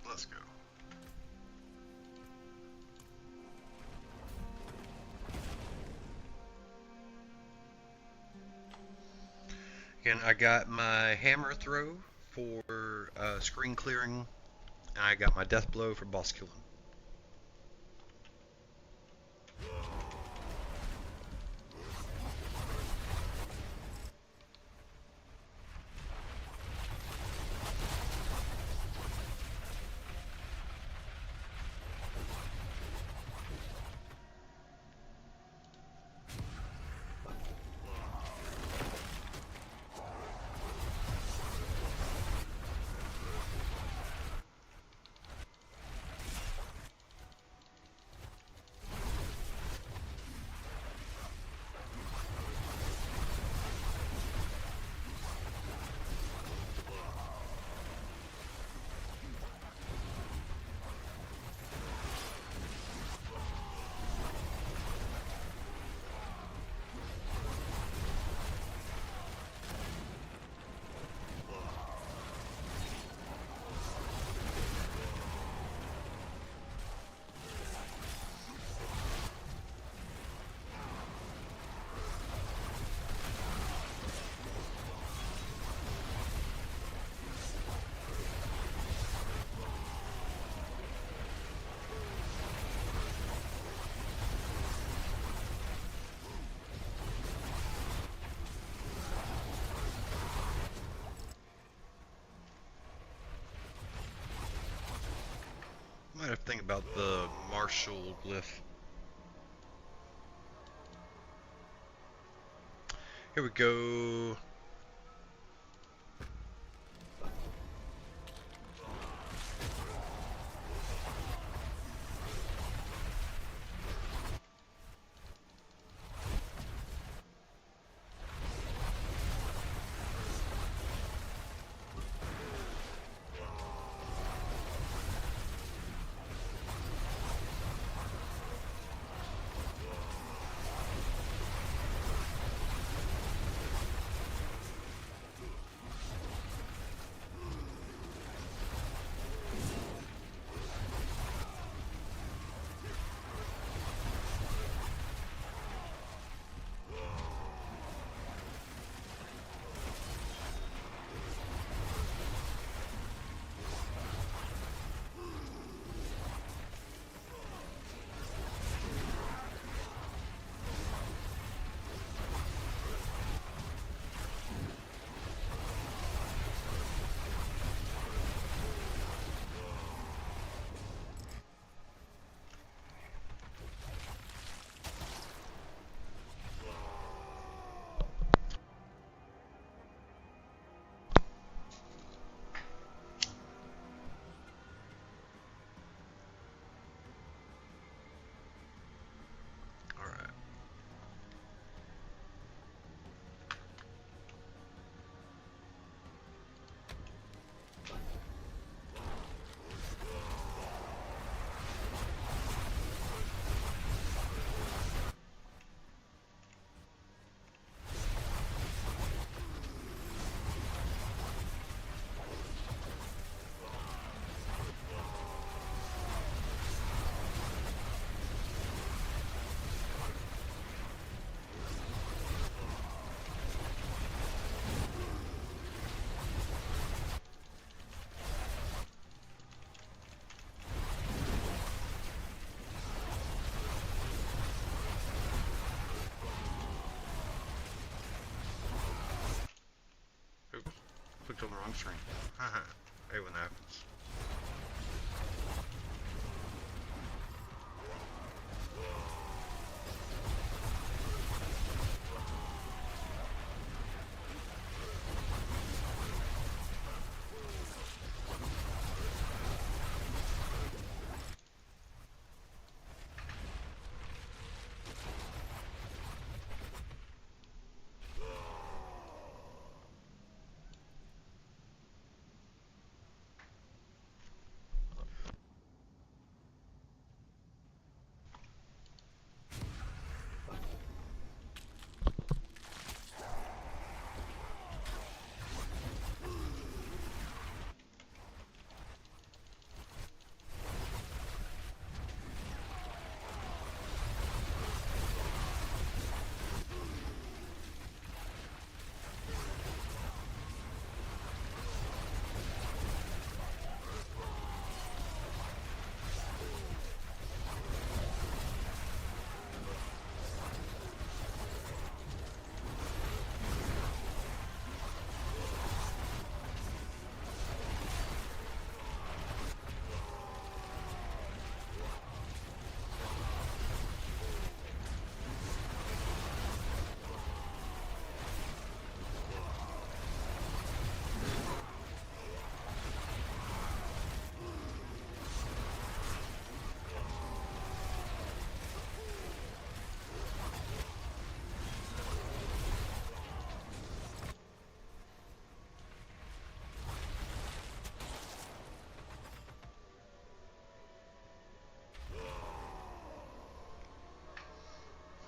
[SPEAKER 1] Let's go. Again, I got my hammer throw for screen clearing, and I got my death blow for boss killing. Might have to think about the martial glyph. Here we go. clicked on the wrong screen. Hey, when that happens.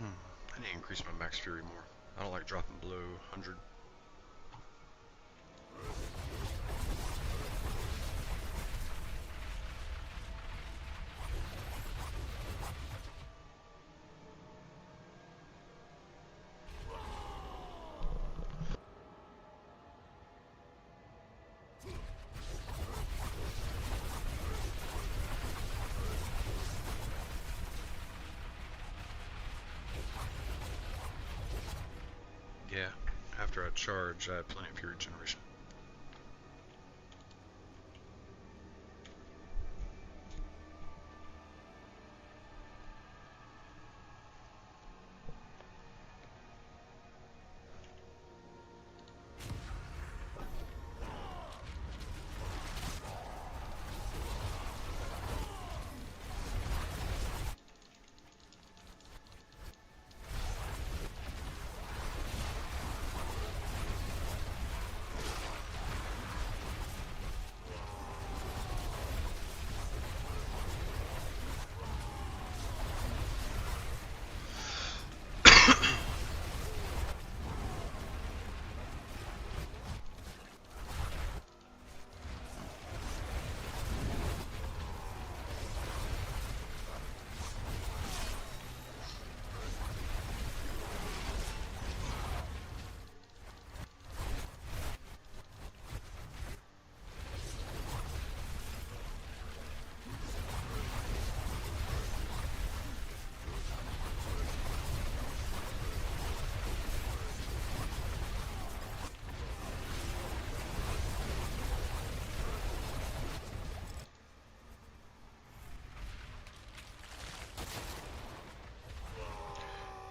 [SPEAKER 1] I need to increase my max fury more. I don't like dropping below 100. Yeah, after I charge, I have plenty of fury generation.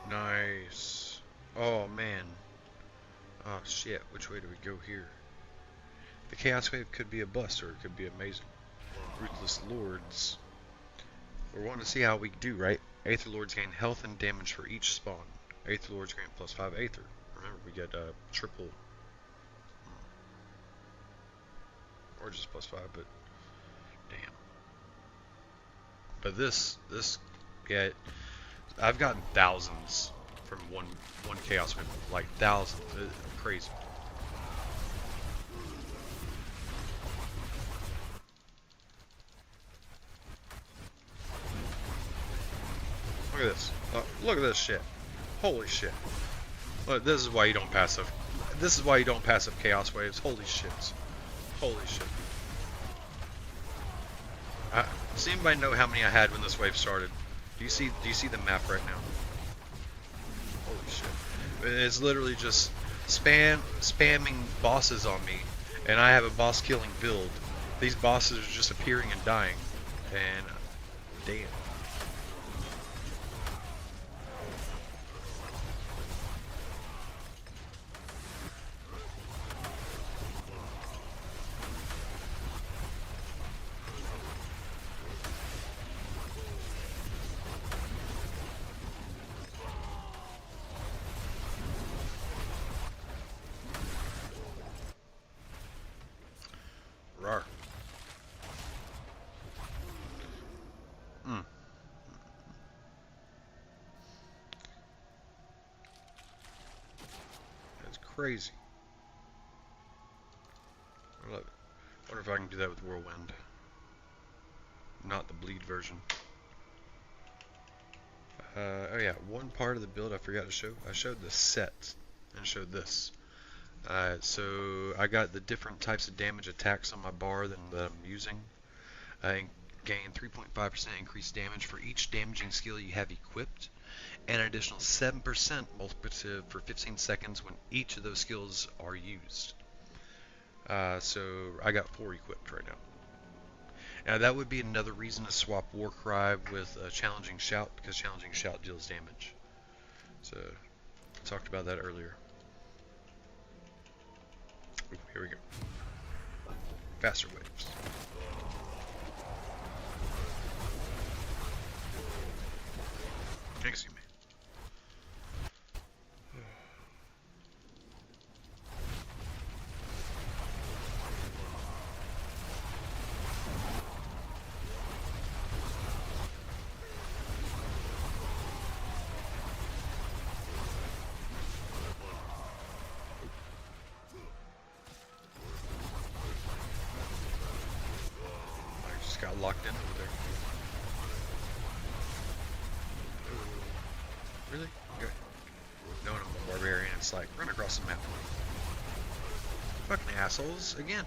[SPEAKER 1] Nice. Oh man. Oh shit, which way do we go here? The Chaos Wave could be a bust or it could be amazing. Ruthless Lords. We're wanting to see how we do, right? Aether Lords gain health and damage for each spawn. Aether Lords gain +5 Aether. Remember, we get triple. Or just +5, but damn. But this, yeah, I've gotten thousands from one Chaos Wave, like thousands. It's crazy. Look at this. Look at this shit. Holy shit. Look, this is why you don't passive. This is why you don't passive Chaos Waves. Holy shit. Holy shit. Does anybody know how many I had when this wave started? Do you see the map right now? Holy shit. It's literally just spamming bosses on me, and I have a boss killing build. These bosses are just appearing and dying, and damn. Rar. Mm. That's crazy. I love it. Wonder if I can do that with Whirlwind. Not the bleed version. Oh yeah, one part of the build I forgot to show. I showed the set and showed this. So I got the different types of damage attacks on my bar that I'm using. I gain 3.5% increased damage for each damaging skill you have equipped, and an additional 7% multiplicative for 15 seconds when each of those skills are used. So I got 4 equipped right now. Now that would be another reason to swap Warcry with Challenging Shout, because Challenging Shout deals damage. So I talked about that earlier. Ooh, here we go. Faster waves. Can't see me. I just got locked in over there. Really? Okay. Knowing I'm a barbarian, it's like, run across the map. Fucking assholes, again.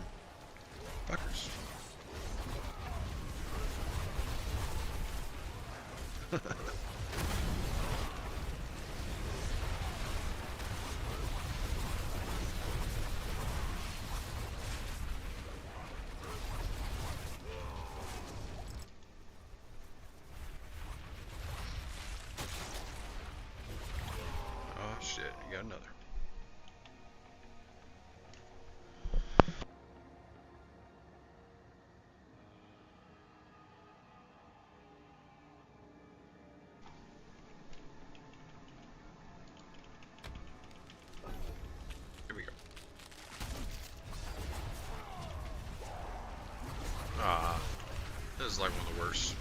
[SPEAKER 1] Fuckers. Oh shit, you got another. Here we go. Ah, this is like one of the worst.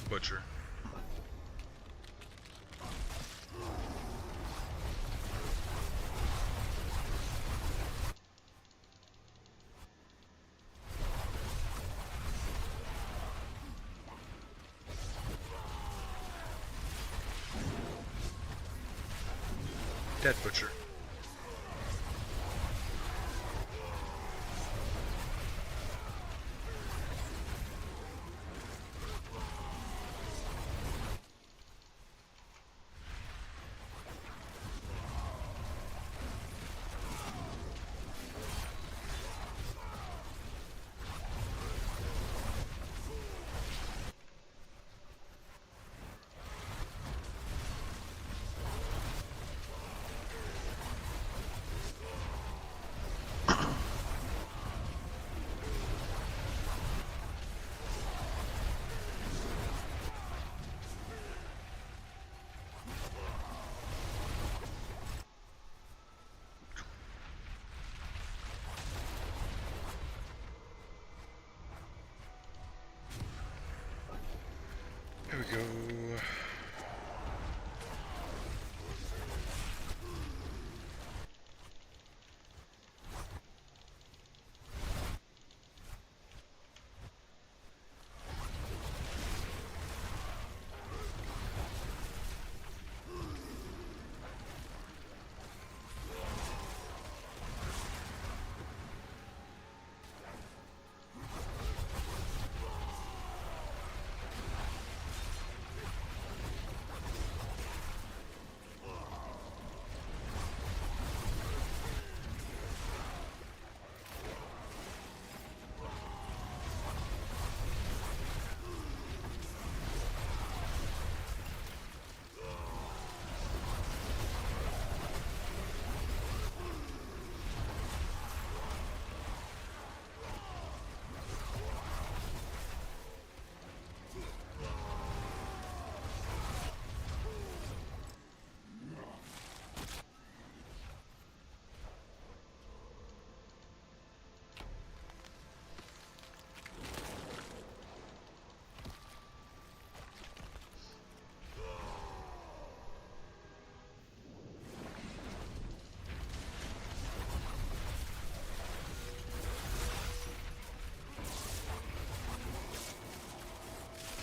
[SPEAKER 1] Butcher. Dead Butcher. we go.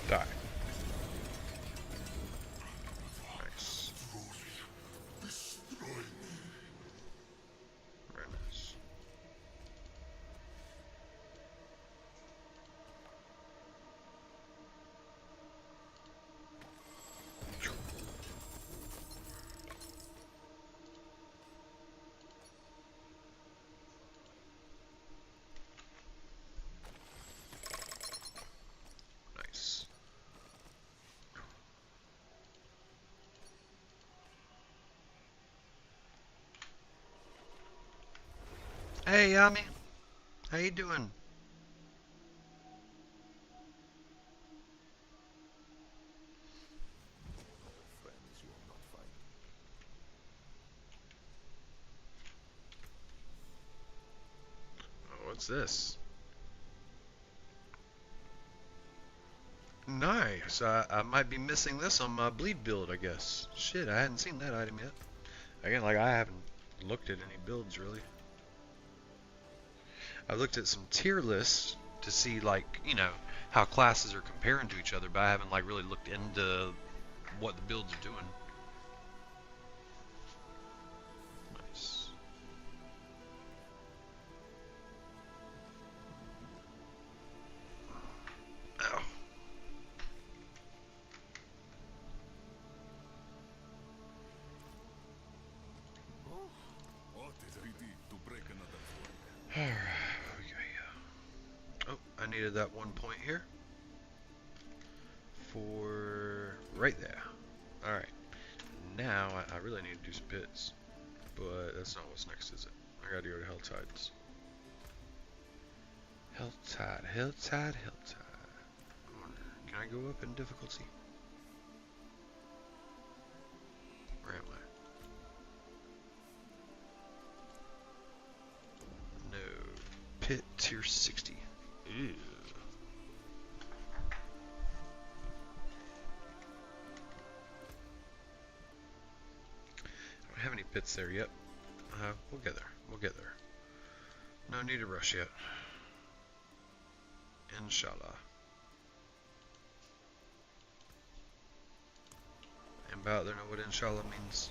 [SPEAKER 1] Die. Nice. Very nice. Nice. Hey, Yami. How you doing? Oh, what's this? Nice. I might be missing this on my bleed build, I guess. Shit, I hadn't seen that item yet. Again, like I haven't looked at any builds really. I looked at some tier lists to see like, you know, how classes are comparing to each other, but I haven't like really looked into what the builds are doing. Nice. Ow. Alright, okay. Oh, I needed that 1 point here. For right there. Alright. Now I really need to do some pits. But that's not what's next, is it? I gotta go to Helltides. Helltide, Helltide, Helltide. Can I go up in difficulty? Where am I? No. Pit tier 60. Ew. I don't have any pits there yet. We'll get there. We'll get there. No need to rush yet. Inshallah. Anybody out there know what inshallah means?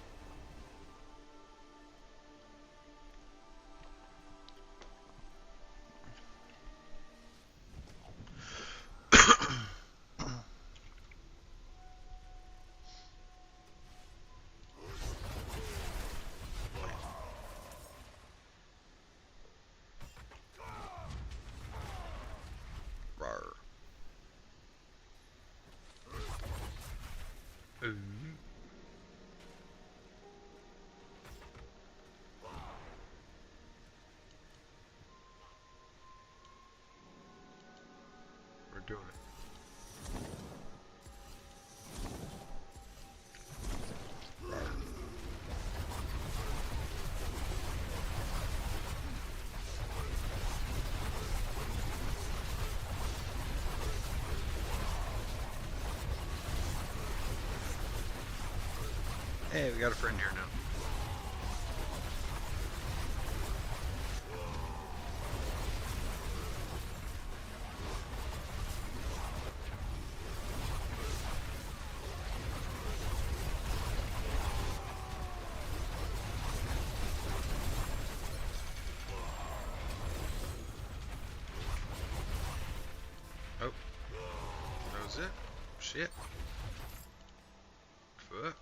[SPEAKER 1] We're doing it. Hey, we got a friend here now. Oh, that was it. Shit. Fuck.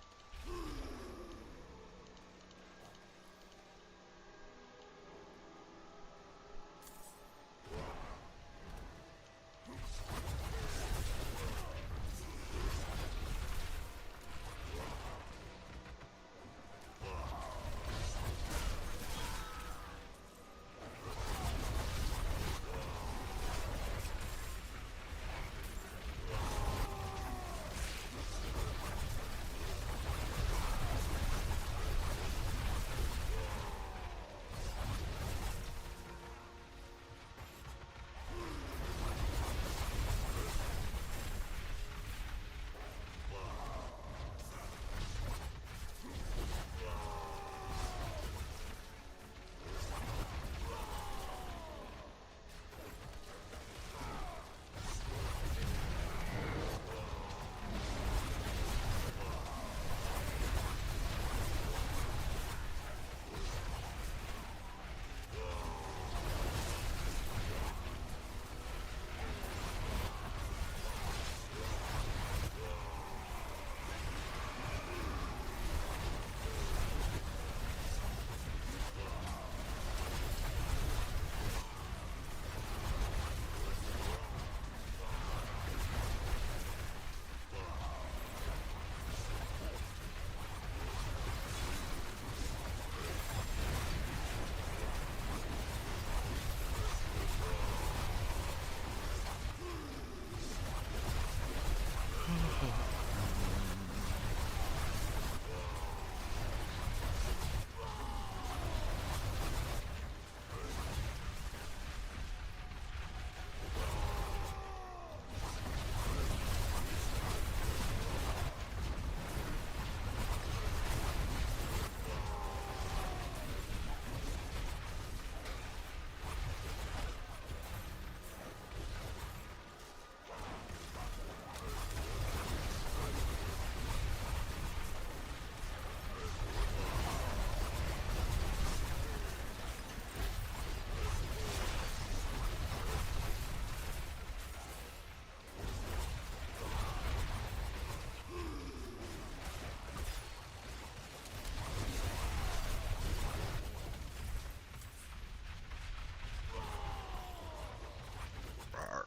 [SPEAKER 1] Rawr.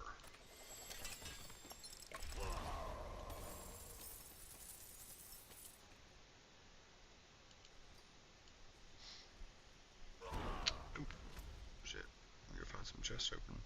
[SPEAKER 1] Oop. Shit. I'm gonna find some chests open.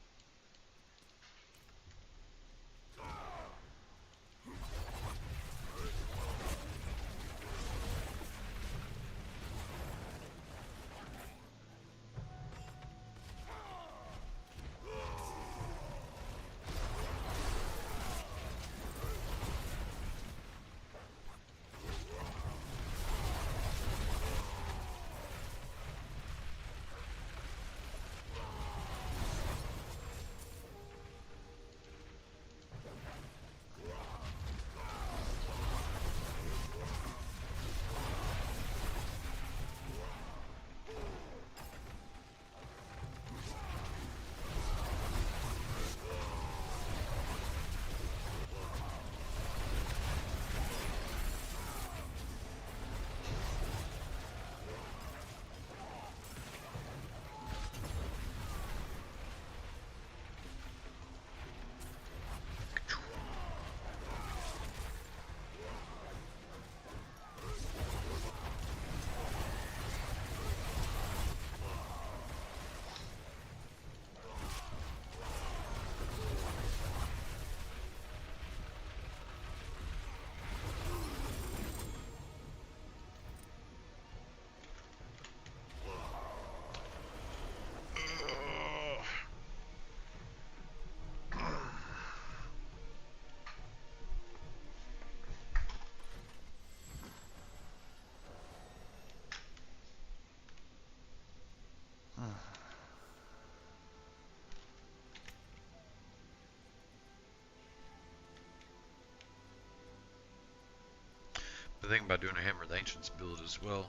[SPEAKER 1] thinking about doing a Hammer of the Ancients build as well.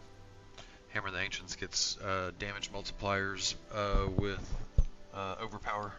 [SPEAKER 1] Hammer of the Ancients gets damage multipliers with overpower.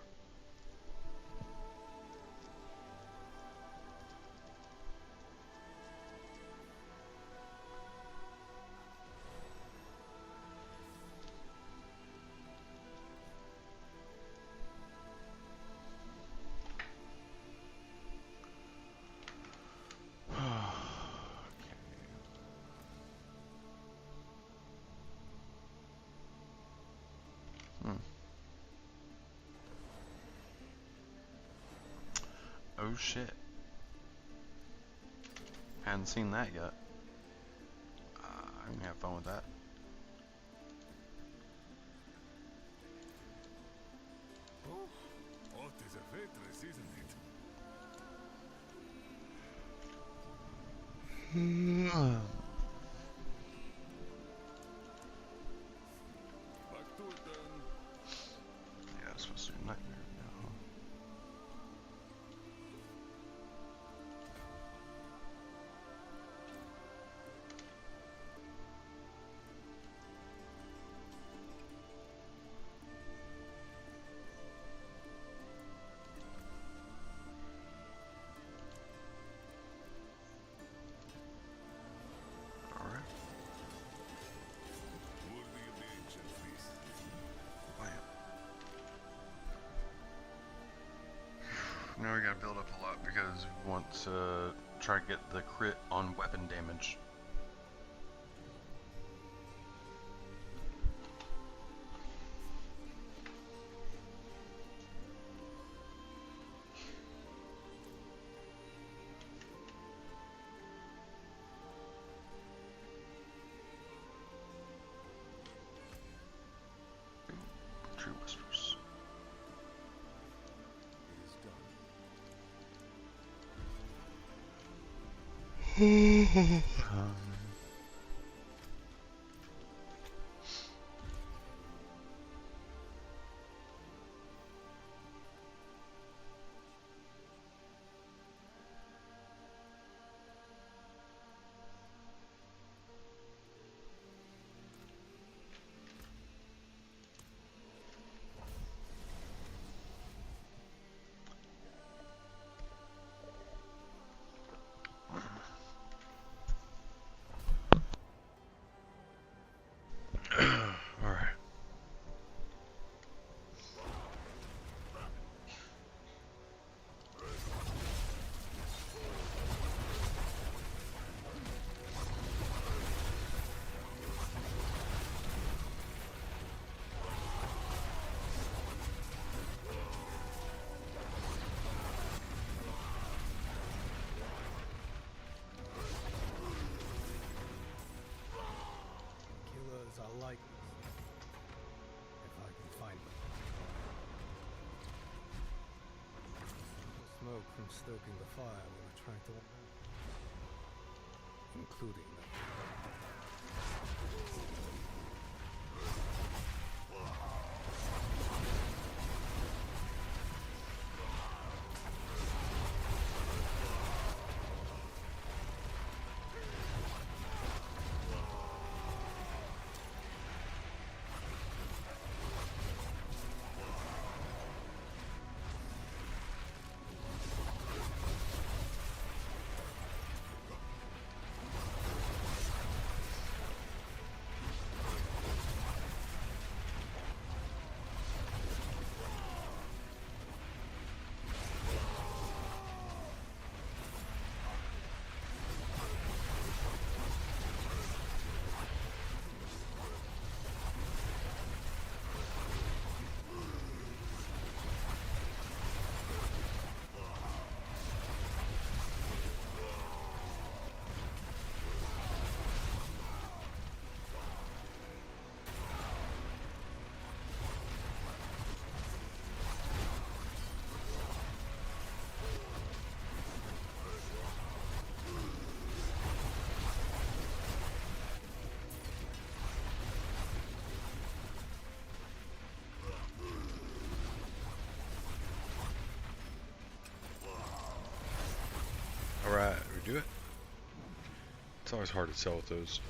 [SPEAKER 2] Oh shit. Hadn't seen that yet. I'm gonna have fun with that.
[SPEAKER 3] Oh, what is a waitress, isn't it? Back to it then.
[SPEAKER 2] Yeah, I was supposed to do nightmare now. Alright.
[SPEAKER 3] Worthy of the ancient feast.
[SPEAKER 2] Bam. Now we gotta build up a lot because we want to try to get the crit on weapon damage. True whispers.
[SPEAKER 3] It is done.
[SPEAKER 1] Alright.
[SPEAKER 4] Killers are like this, if I can find them. The smoke from stoking the fire will attract all men, including them.
[SPEAKER 1] It's always hard to tell with those.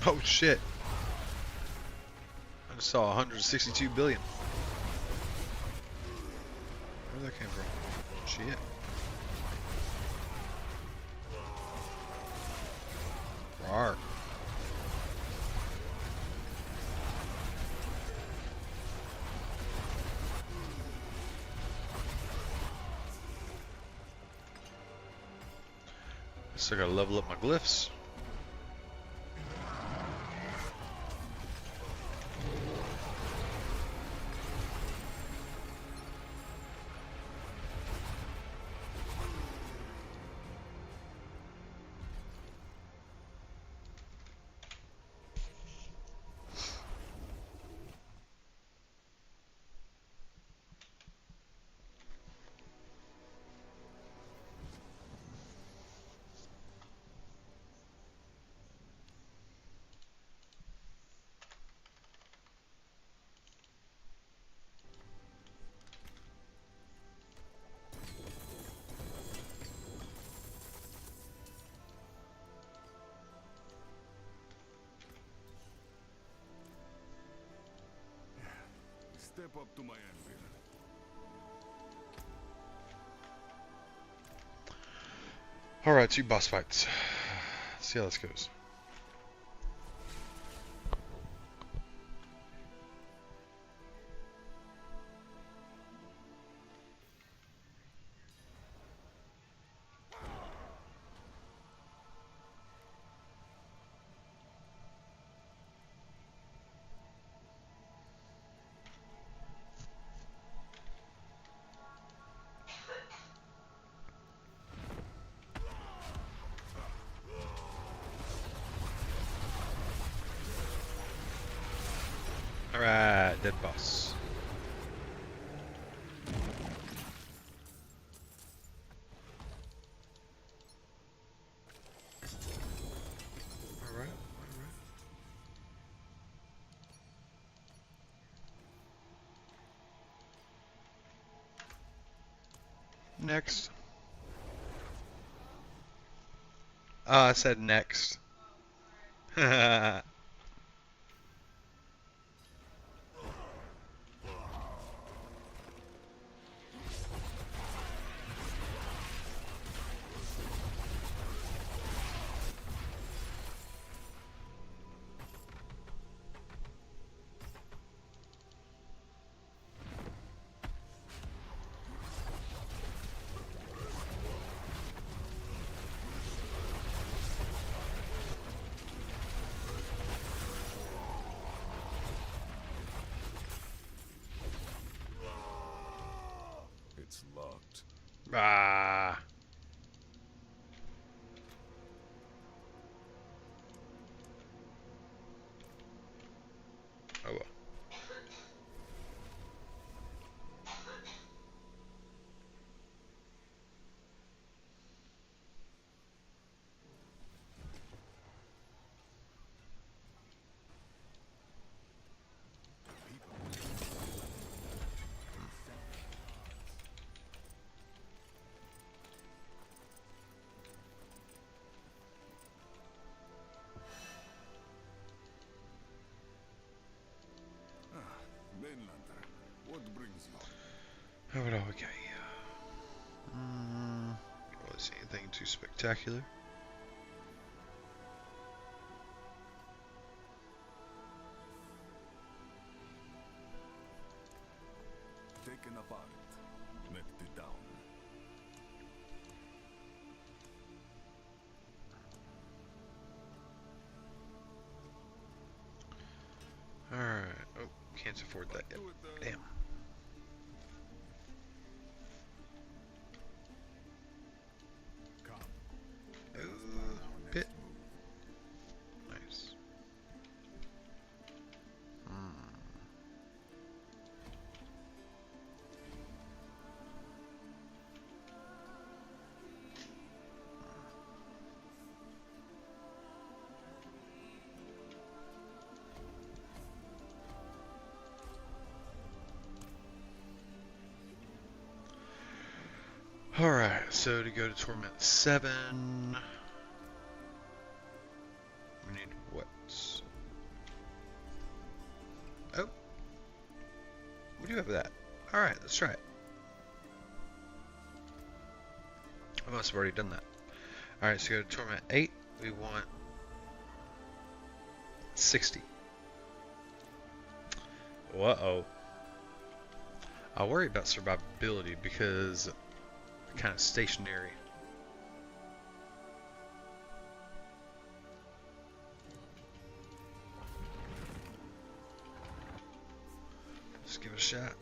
[SPEAKER 1] Oh shit. I just saw 162 billion. Where that came from? Shit. Rawr. So I gotta level up my glyphs.
[SPEAKER 3] Step up to my anvil.
[SPEAKER 1] Alright, 2 boss fights. Let's see how this goes. Alright, dead boss. Alright, alright. Next. I said next.
[SPEAKER 3] It's locked.
[SPEAKER 1] Ah. Oh well.
[SPEAKER 3] What brings you?
[SPEAKER 1] How about okay? Let's see, anything too spectacular?
[SPEAKER 3] Taken apart, melted down.
[SPEAKER 1] Alright. Oh, can't afford that yet.
[SPEAKER 3] Do it,
[SPEAKER 1] Damn.
[SPEAKER 3] Come. Let us
[SPEAKER 1] Ooh,
[SPEAKER 3] plan our
[SPEAKER 1] bit.
[SPEAKER 3] next move.
[SPEAKER 1] Nice. Alright, so to go to Torment 7, we need what? Oh, we do have that. Alright, let's try it. I must have already done that. Alright, so go to Torment 8, we want 60. Uh-oh. I worry about survivability because they're kind of stationary. Let's give it a shot.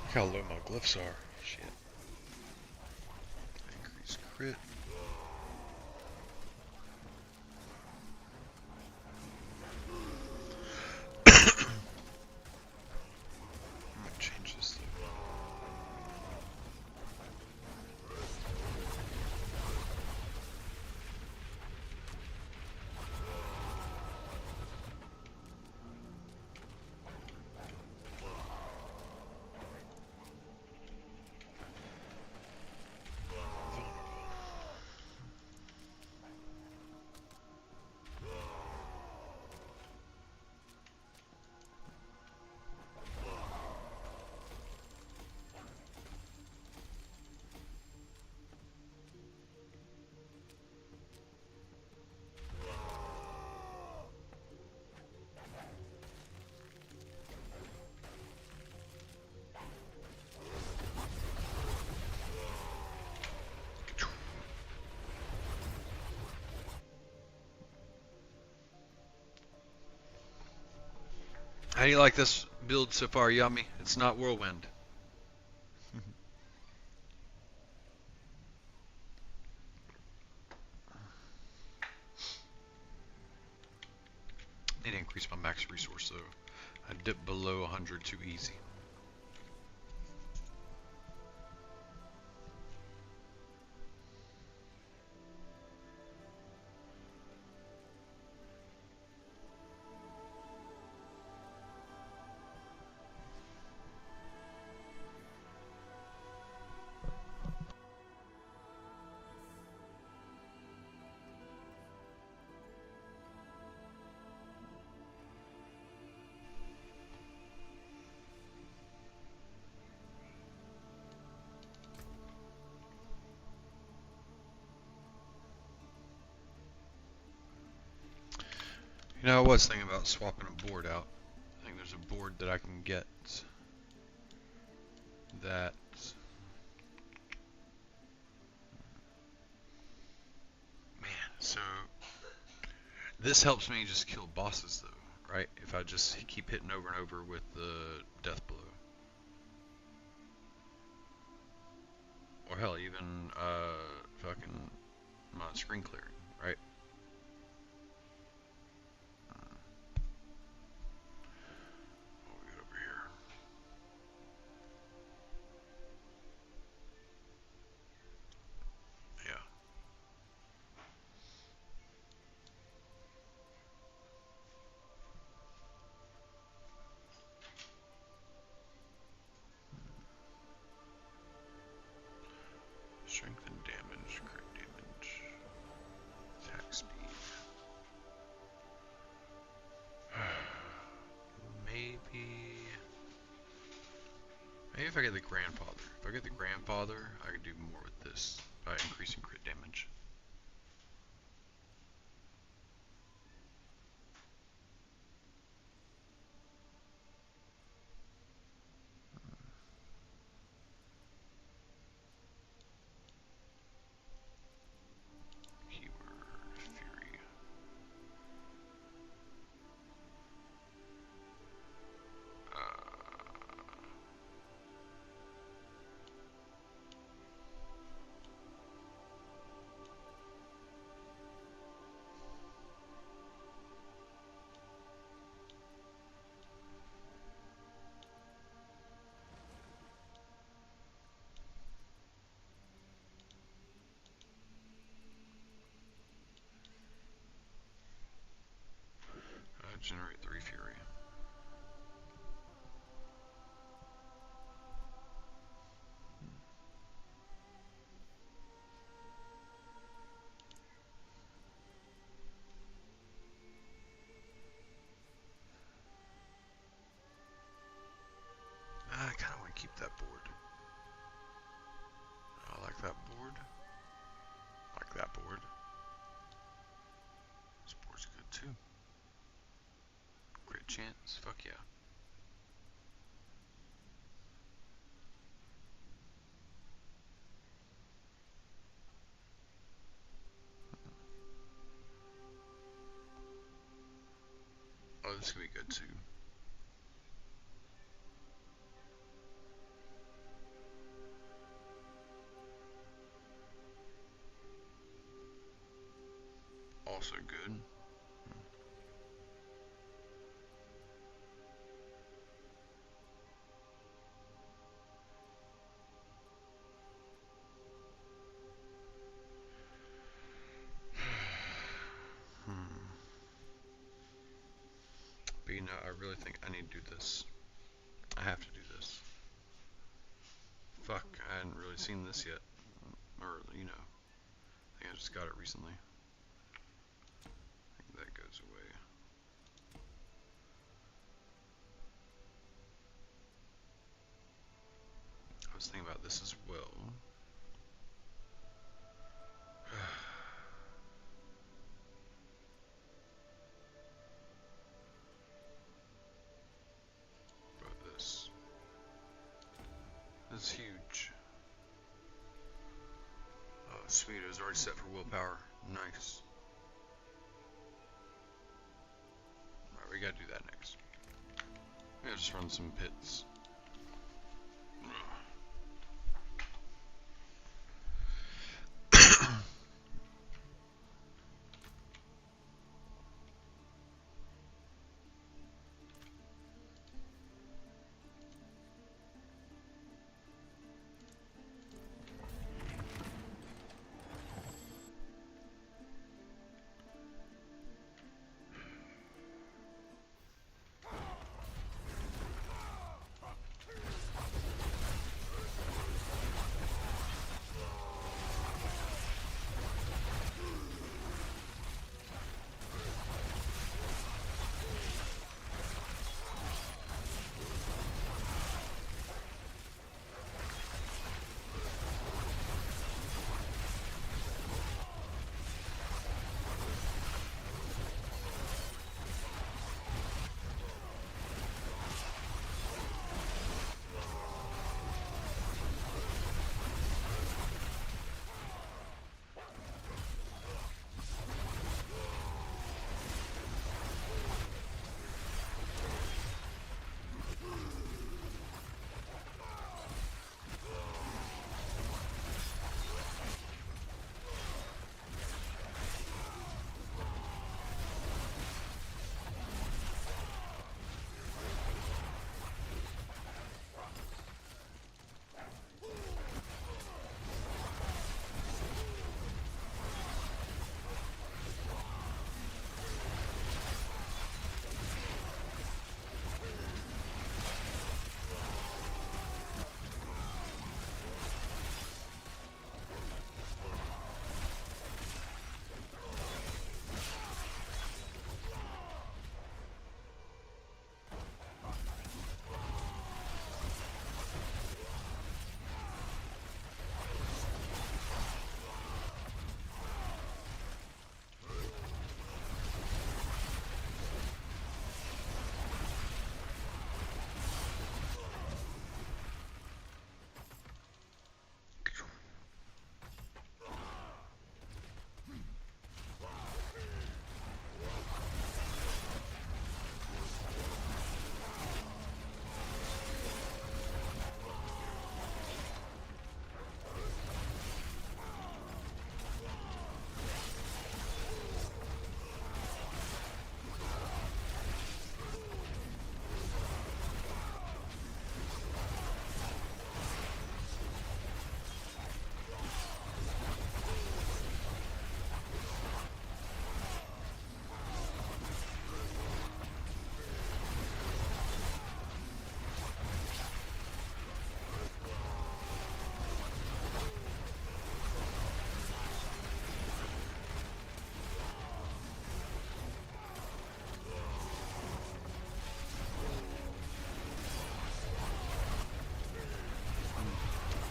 [SPEAKER 1] Look how low my glyphs are. Shit. Increase crit. I might change this though. How do you like this build so far, Yummy? It's not Whirlwind. Need to increase my max resource though. I dipped below 100 too easy. You know, I was thinking about swapping a board out. I think there's a board that I can get that man, so this helps me just kill bosses though, right? If I just keep hitting over and over with the death blow. Or hell, even fucking my screen clearing, right? What we got over here? Yeah. Strength and damage, crit damage, attack speed. Maybe if I get the grandfather. If I get the grandfather, I can do more with this by increasing crit damage. Keyword Fury. Generate 3 Fury. I kind of want to keep that board. I like that board. Like that board. This board's good too. Crit chance. Fuck yeah. Oh, this is gonna be good too.
[SPEAKER 2] also good.
[SPEAKER 1] But you know, I really think I need to do this. I have to do this.
[SPEAKER 2] Fuck, I hadn't really seen this yet. Or, you know, I think I just got it recently. I think that goes away. I was thinking about this as well. But this is huge. Oh, sweet, it was already set for willpower. Nice. Alright, we gotta do that next. We gotta just run some pits.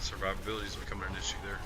[SPEAKER 2] Survivability is becoming an issue there.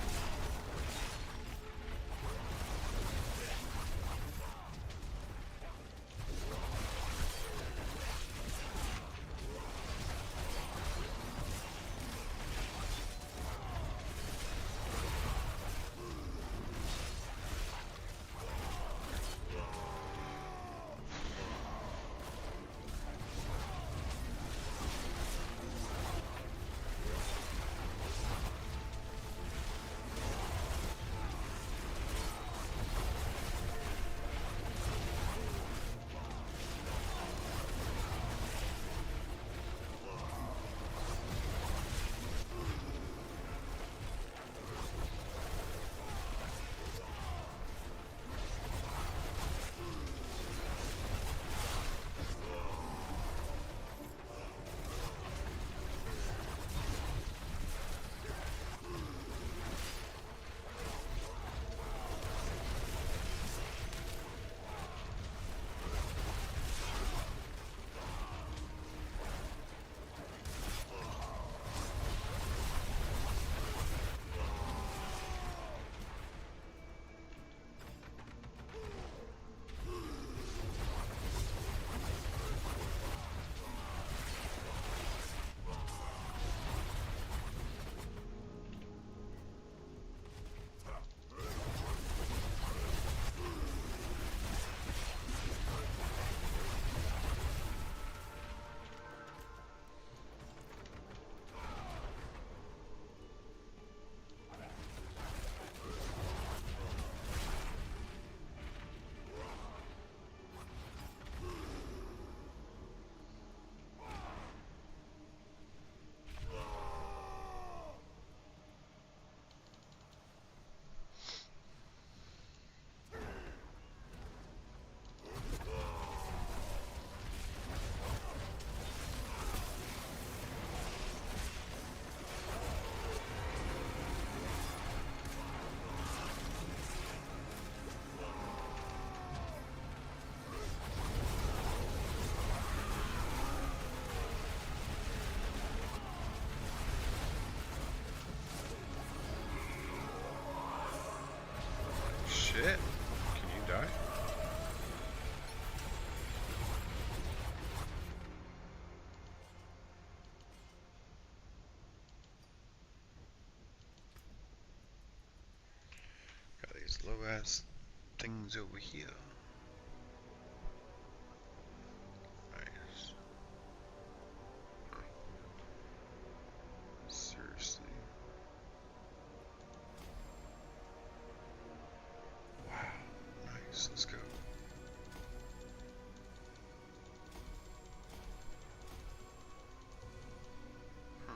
[SPEAKER 2] slow ass things over here. Nice. Huh. Seriously. Wow. Nice. Let's go. Huh.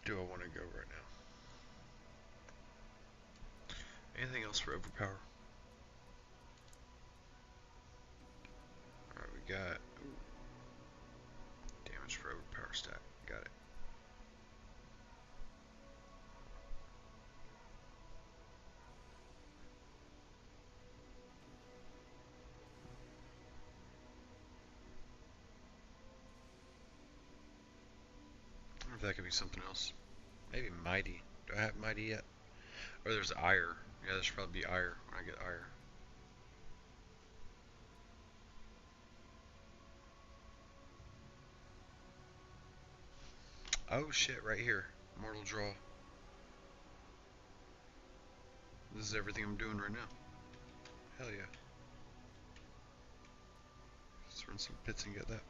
[SPEAKER 2] Where do I want to go right now? Anything else for overpower? Alright, we got damage for overpower stat. Got it. I wonder if that could be something else. Maybe mighty. Do I have mighty yet? Or there's ire. Yeah, there should probably be ire when I get ire. Oh shit, right here. Mortal draw. This is everything I'm doing right now. Hell yeah. Let's run some pits and get that.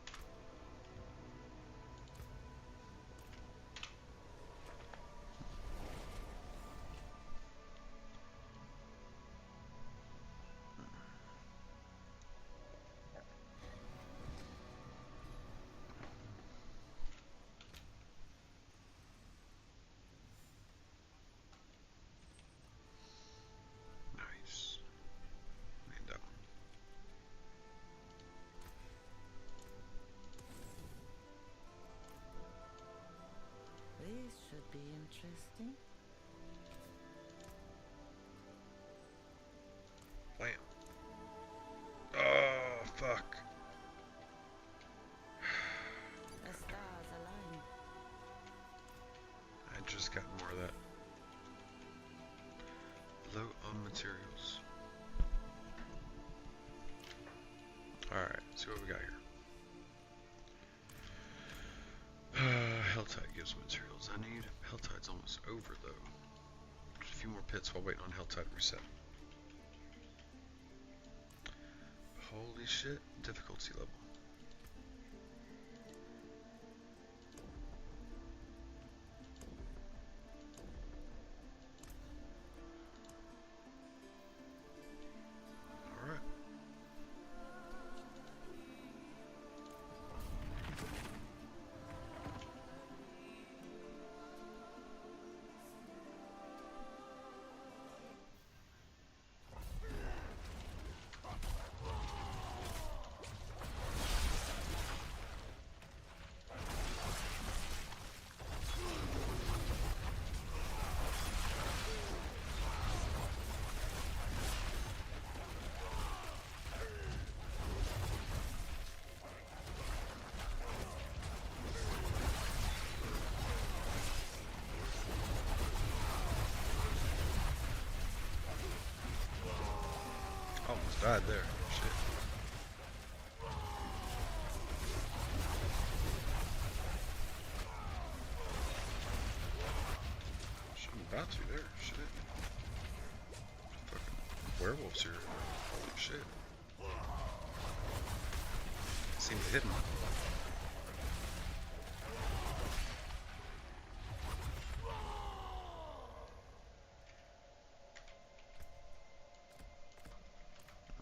[SPEAKER 2] Nice. Made that one.
[SPEAKER 5] This should be interesting.
[SPEAKER 2] Bam. Oh, fuck.
[SPEAKER 5] The stars align.
[SPEAKER 2] I just got more of that. Low on materials. Alright, see what we got here. Helltide gives materials I need. Helltide's almost over though. Just a few more pits while waiting on Helltide to reset. Holy shit, difficulty level. Alright. Almost died there. Shit. I'm about to there. Shit. Fuck werewolves here. Holy shit. Seems hidden.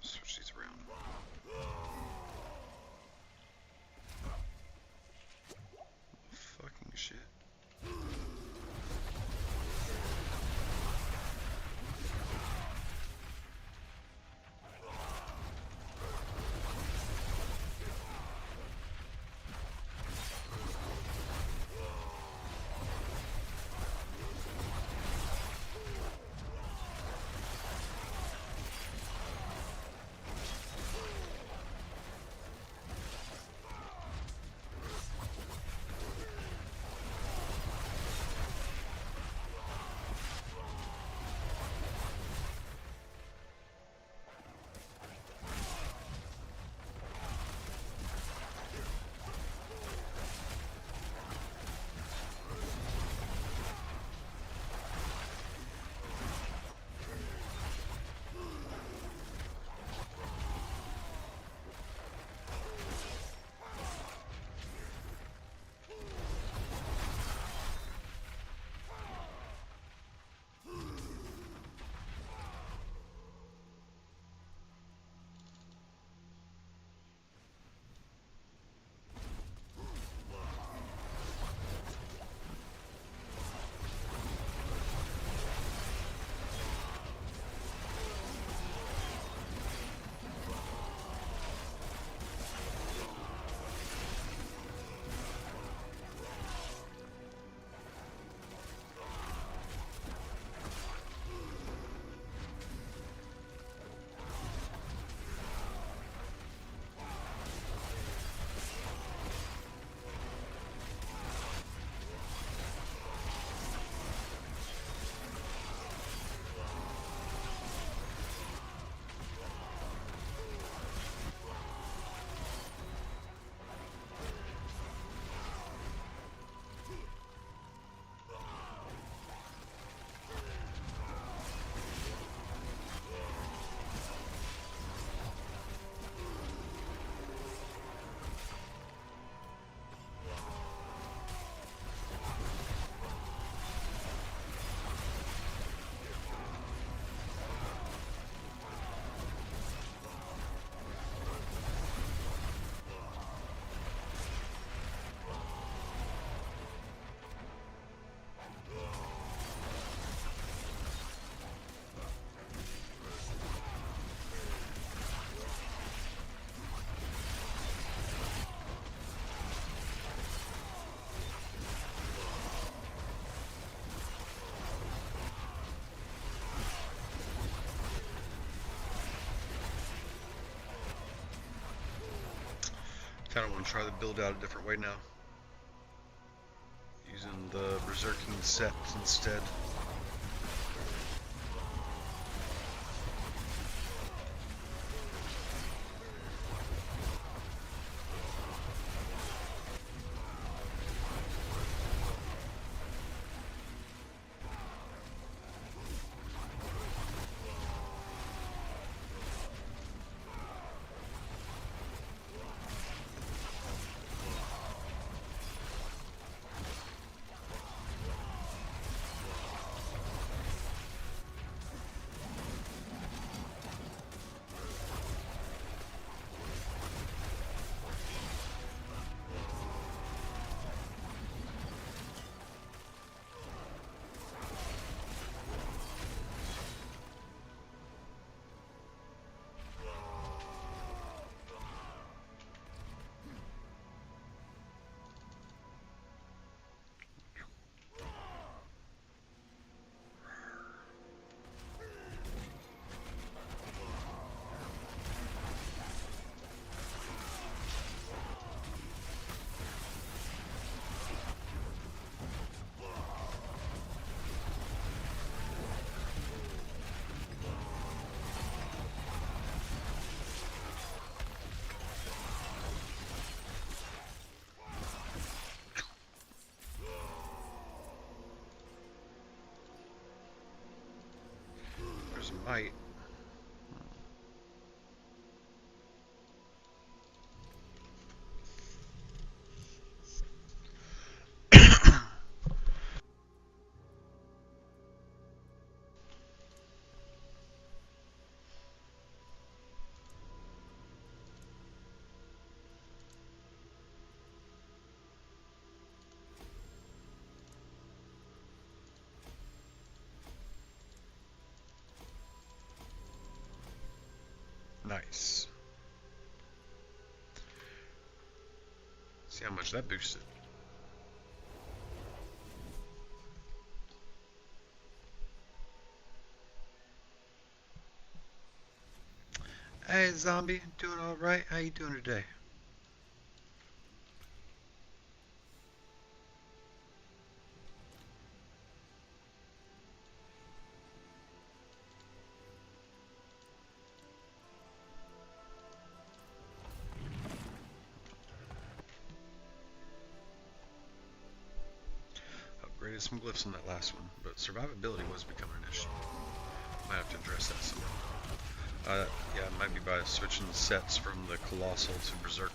[SPEAKER 2] Switch these around. Fucking shit. Kind of want to try the build out a different way now. Using the Berserking set instead. There's a might. Nice. See how much that boosted. Hey, zombie, doing all right? How you doing today? Upgraded some glyphs on that last one, but survivability was becoming an issue. Might have to address that somehow. Yeah, it might be by switching the sets from the Colossal to Berserker.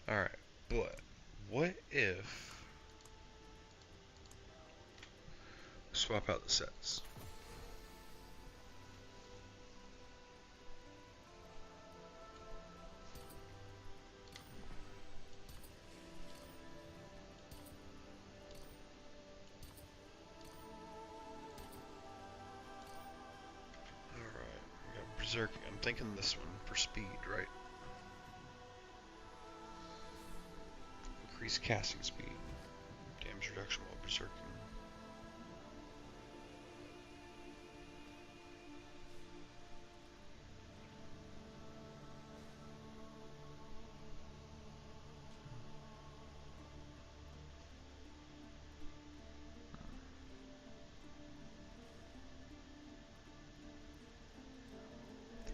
[SPEAKER 2] Alright, but what if swap out the sets? Alright, we got Berserking. I'm thinking this one for speed, right? Increase casting speed. Damage reduction while berserking.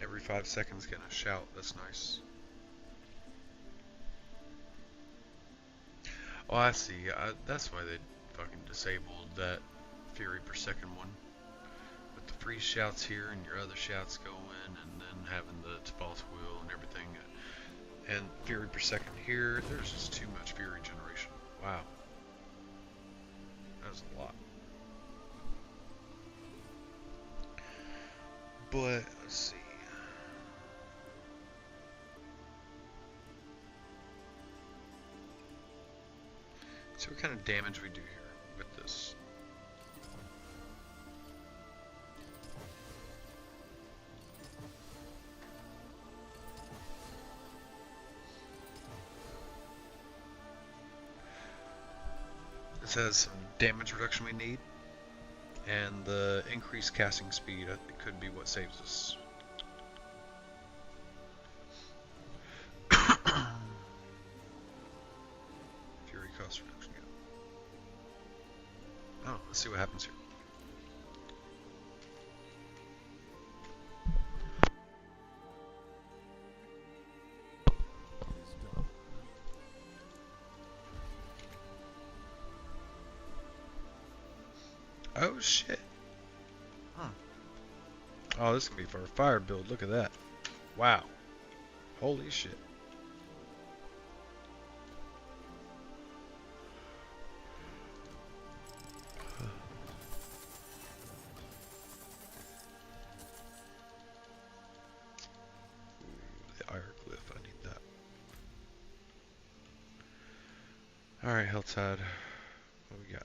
[SPEAKER 2] Every 5 seconds getting a shout, that's nice. Oh, I see. That's why they fucking disabled that Fury per second one. With the free shouts here and your other shouts going, and then having the boss wheel and everything. And Fury per second here, there's just too much Fury generation. Wow. That was a lot. But, let's see. See what kind of damage we do here with this. This has some damage reduction we need, and the increased casting speed could be what saves us. Fury cost reduction, yeah. Oh, let's see what happens here. Oh shit. Oh, this can be for a fire build. Look at that. Wow. Holy shit. Ooh, the Iron-Glyph. I need that. Alright, Helltide. What we got?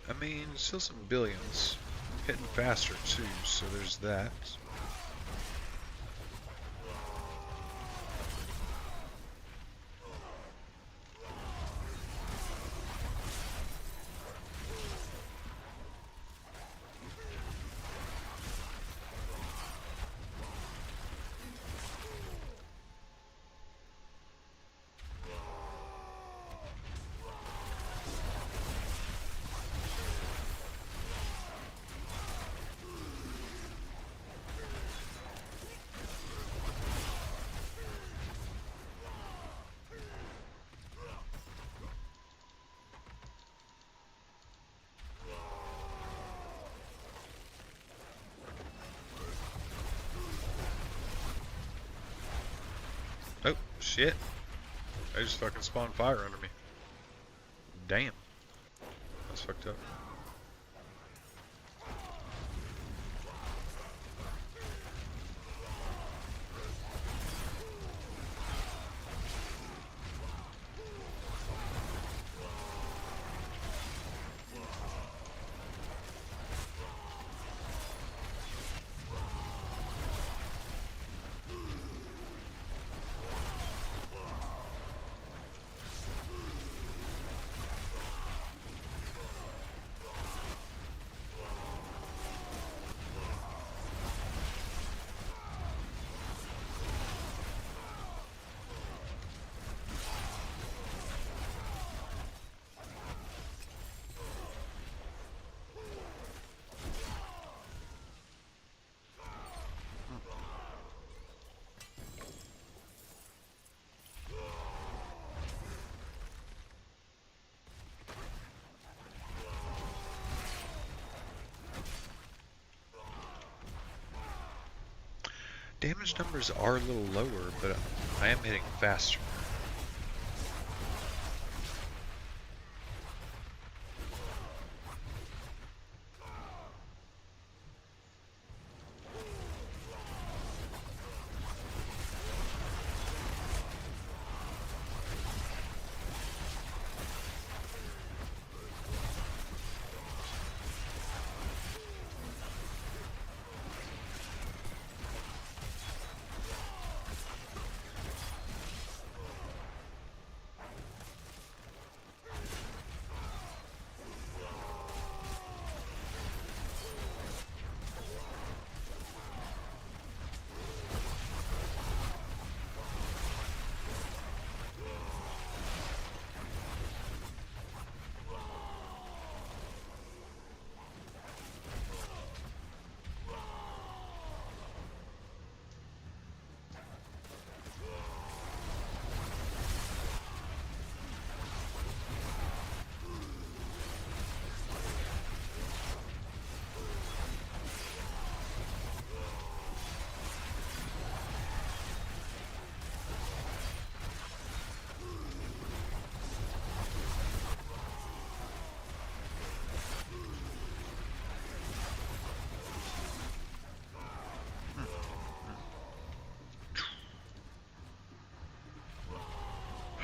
[SPEAKER 2] I mean, still some billions. Hitting faster too, so there's that. Oh, shit. I just fucking spawned fire under me. Damn. That's fucked up.
[SPEAKER 1] damage numbers are a little lower, but I am hitting faster.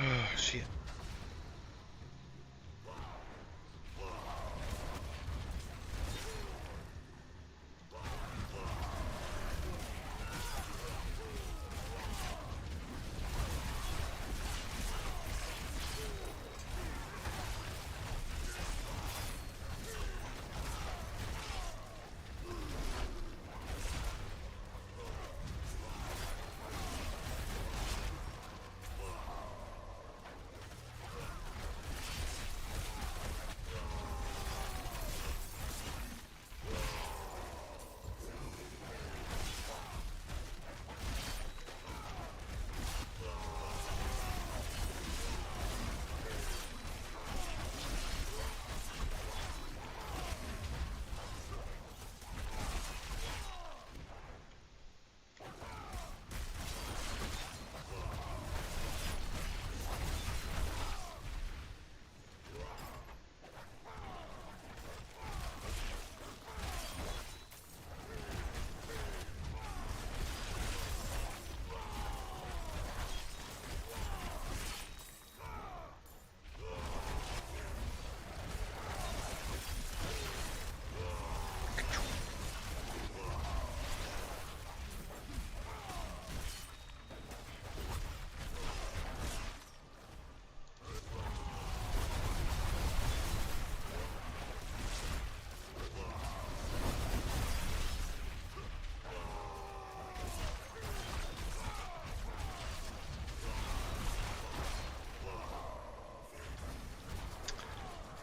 [SPEAKER 1] Oh, shit.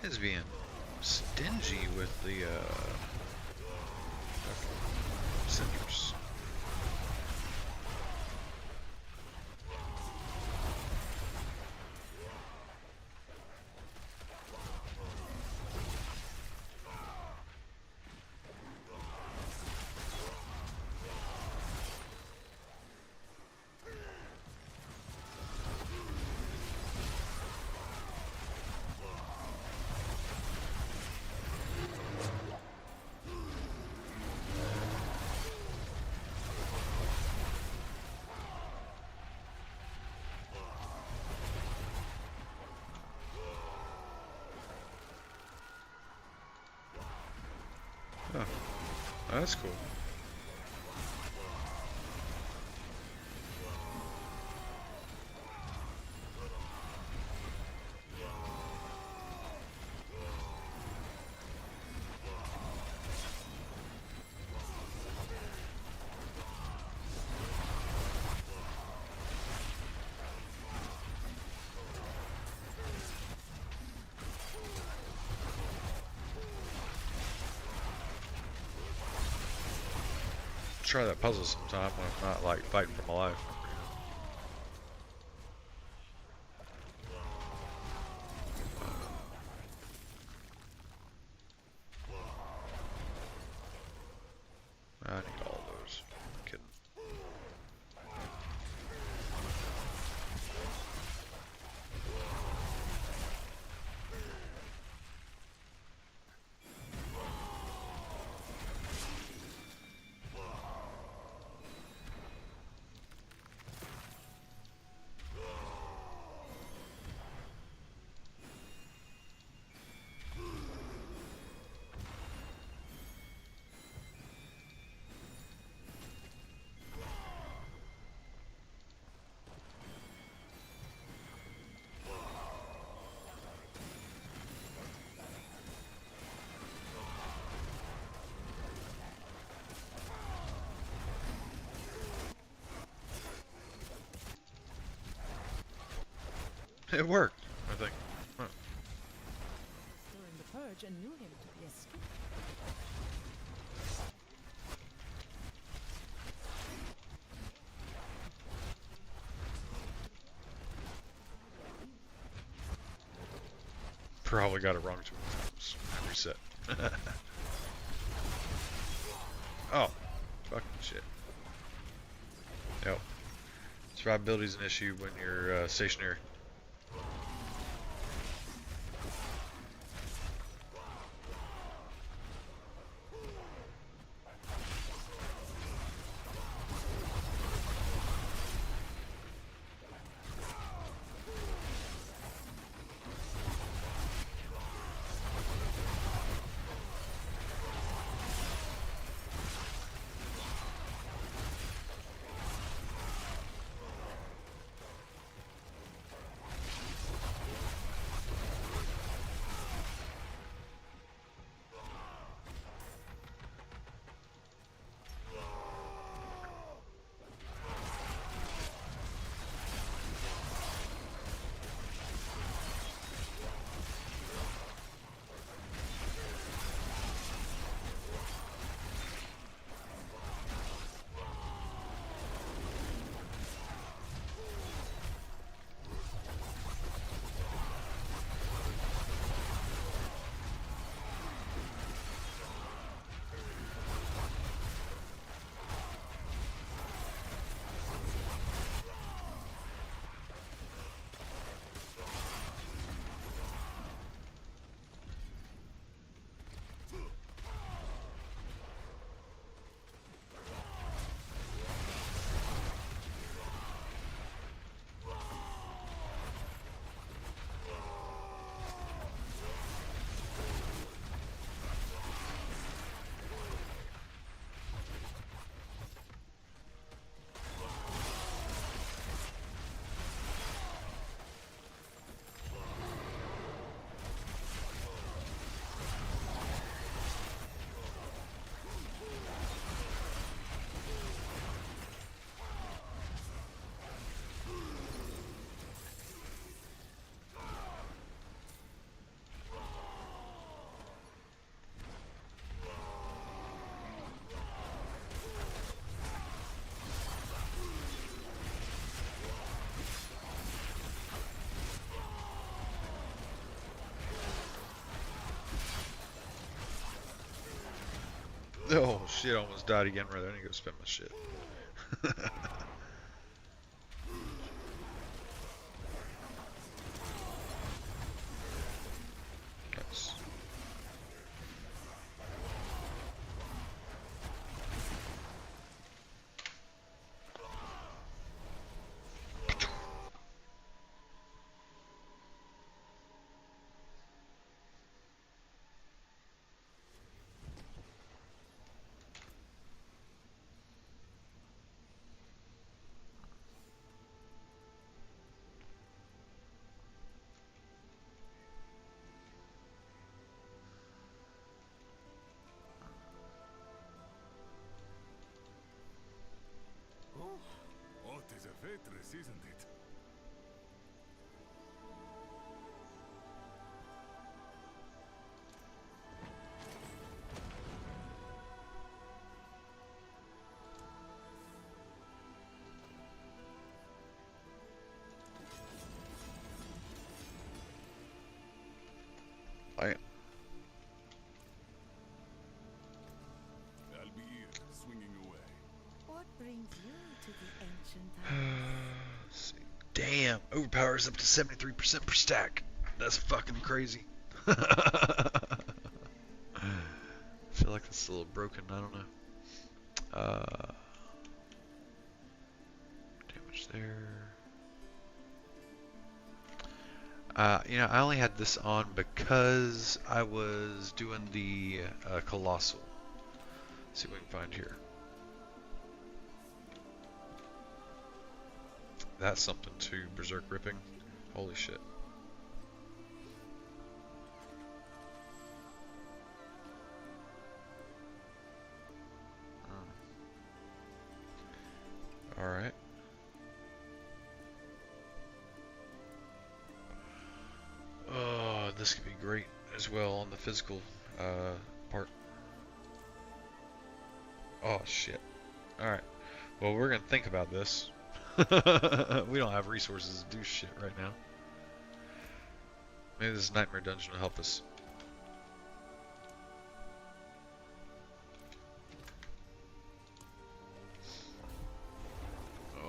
[SPEAKER 1] Is being stingy with the cinders. Oh, that's cool. Try that puzzle sometime when I'm not like fighting for my life. I need all those. I'm kidding. It worked, I think. Huh.
[SPEAKER 5] During the purge, and knew him to be a skip.
[SPEAKER 1] Probably got it wrong too many times. Reset. Oh, fucking shit. Yep. Survivability is an issue when you're stationary. Oh shit, I almost died again right there. I need to go spend my shit. Nice.
[SPEAKER 3] What is a waitress, isn't it?
[SPEAKER 1] I
[SPEAKER 3] I'll be here, swinging away.
[SPEAKER 5] What brings you to the ancient
[SPEAKER 1] Let's see. Damn, overpowers up to 73% per stack. That's fucking crazy. I feel like it's a little broken. I don't know. Damage there. I only had this on because I was doing the Colossal. Let's see what we can find here. That's something too, Berserk Ripping. Holy shit. Alright. great as well on the physical part. Oh shit. Alright. Well, we're gonna think about this. We don't have resources to do shit right now. Maybe this nightmare dungeon will help us.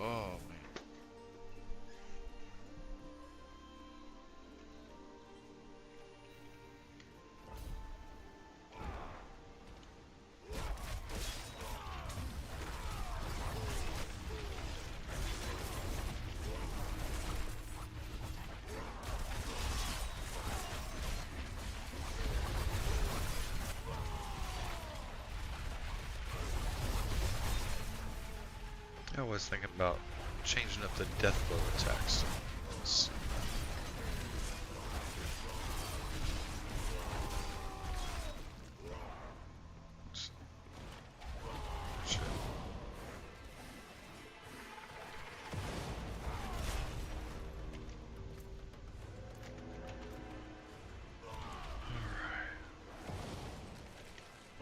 [SPEAKER 1] Oh man. I was thinking about changing up the death blow attacks. Shit.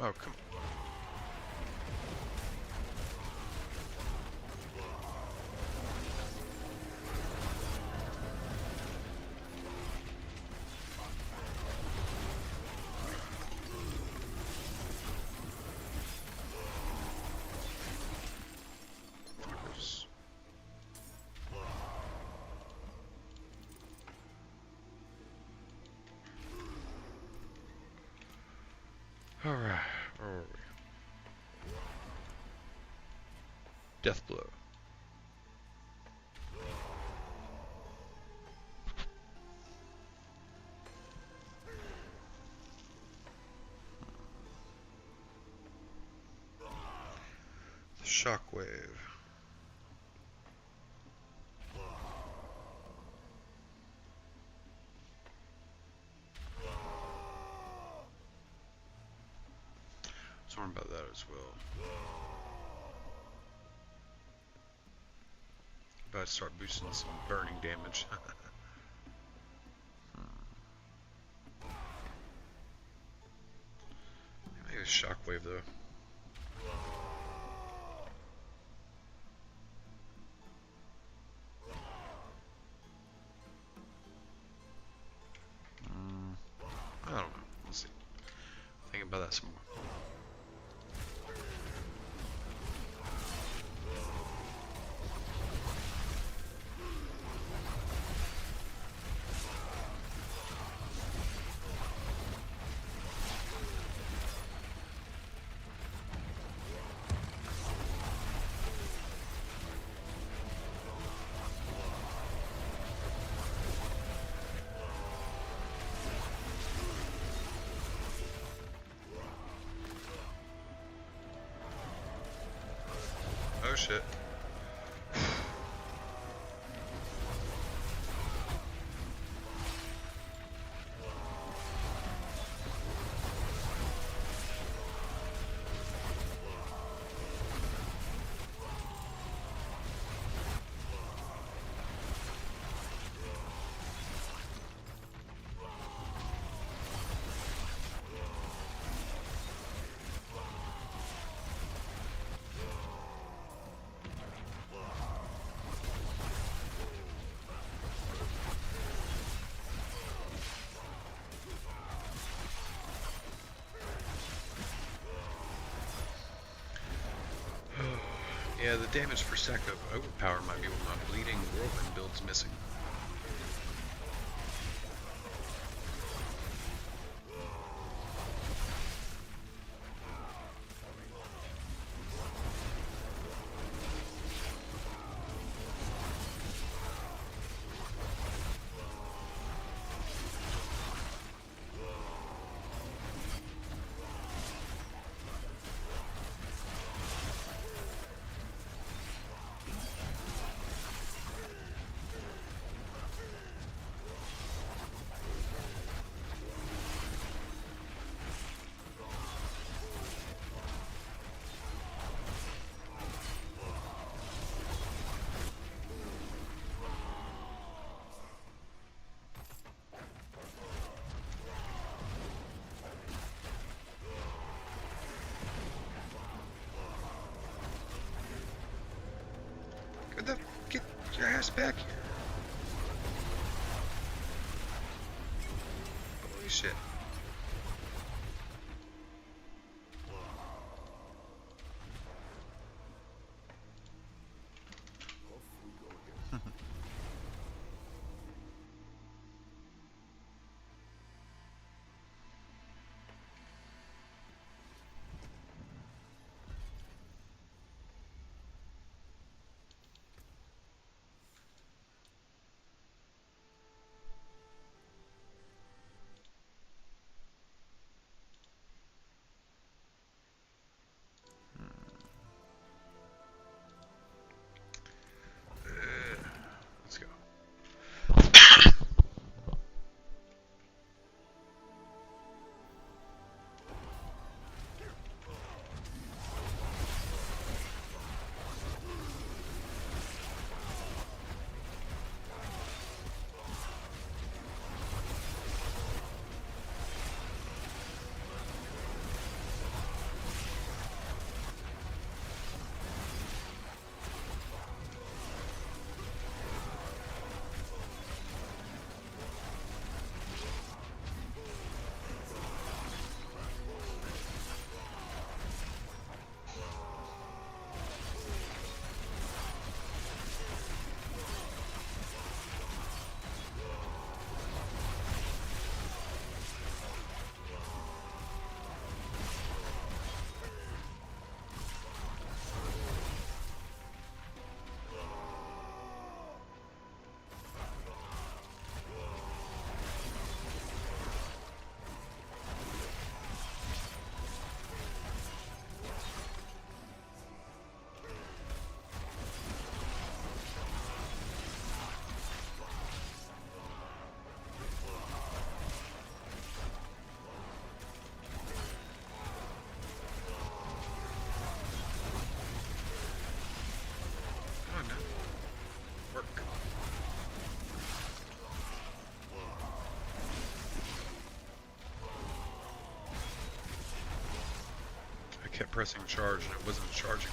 [SPEAKER 1] Alright. Oh, come on. Alright, where were we? Death blow. Shockwave. I was wondering about that as well. About to start boosting some burning damage. Maybe a shockwave though. I don't know. Let's see. Think about that some more. Oh shit. Yeah, the damage per sec of overpower might be what my bleeding whirlwind build's missing. is back here? Holy shit. Let's go. Come on, man. Work. I kept pressing charge and it wasn't charging.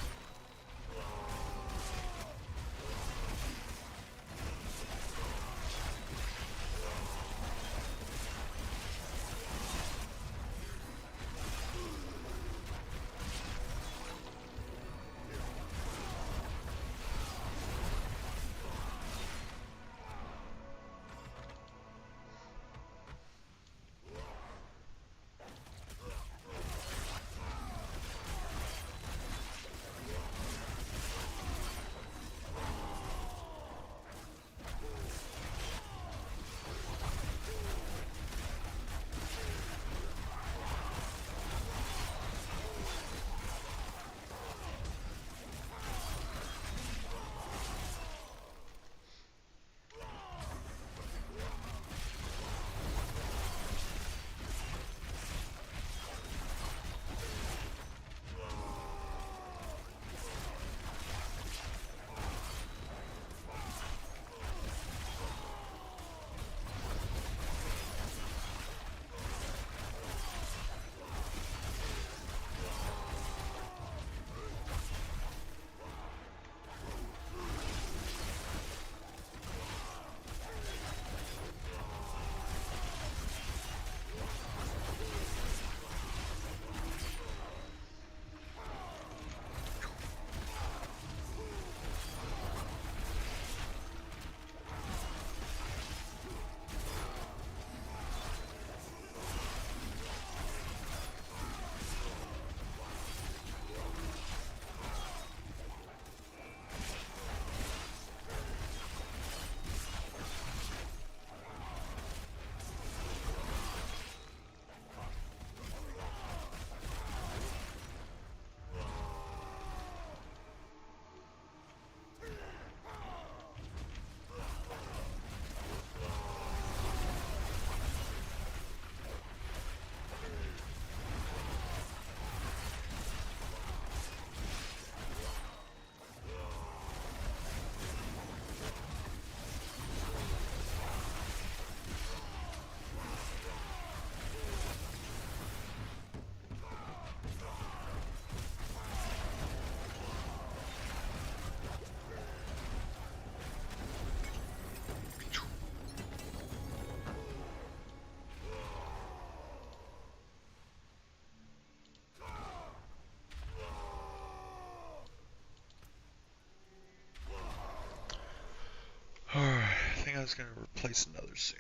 [SPEAKER 1] It's gonna replace another soon.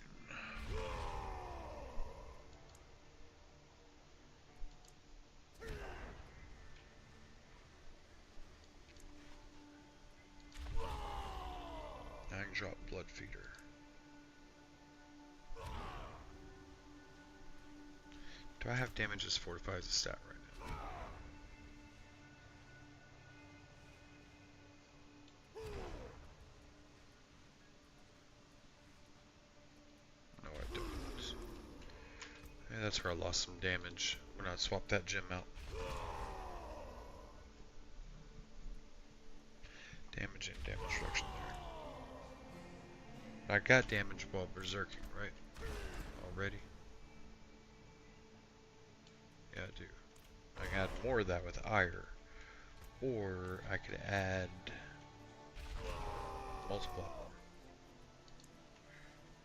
[SPEAKER 1] I can drop blood feeder. Do I have damage as fortified as a stat right now? No, I don't. Maybe that's where I lost some damage when I swapped that gem out. Damage and damage reduction there. I got damage while berserking, right? Already? Yeah, I do. I can add more of that with ire. Or I could add multiply more.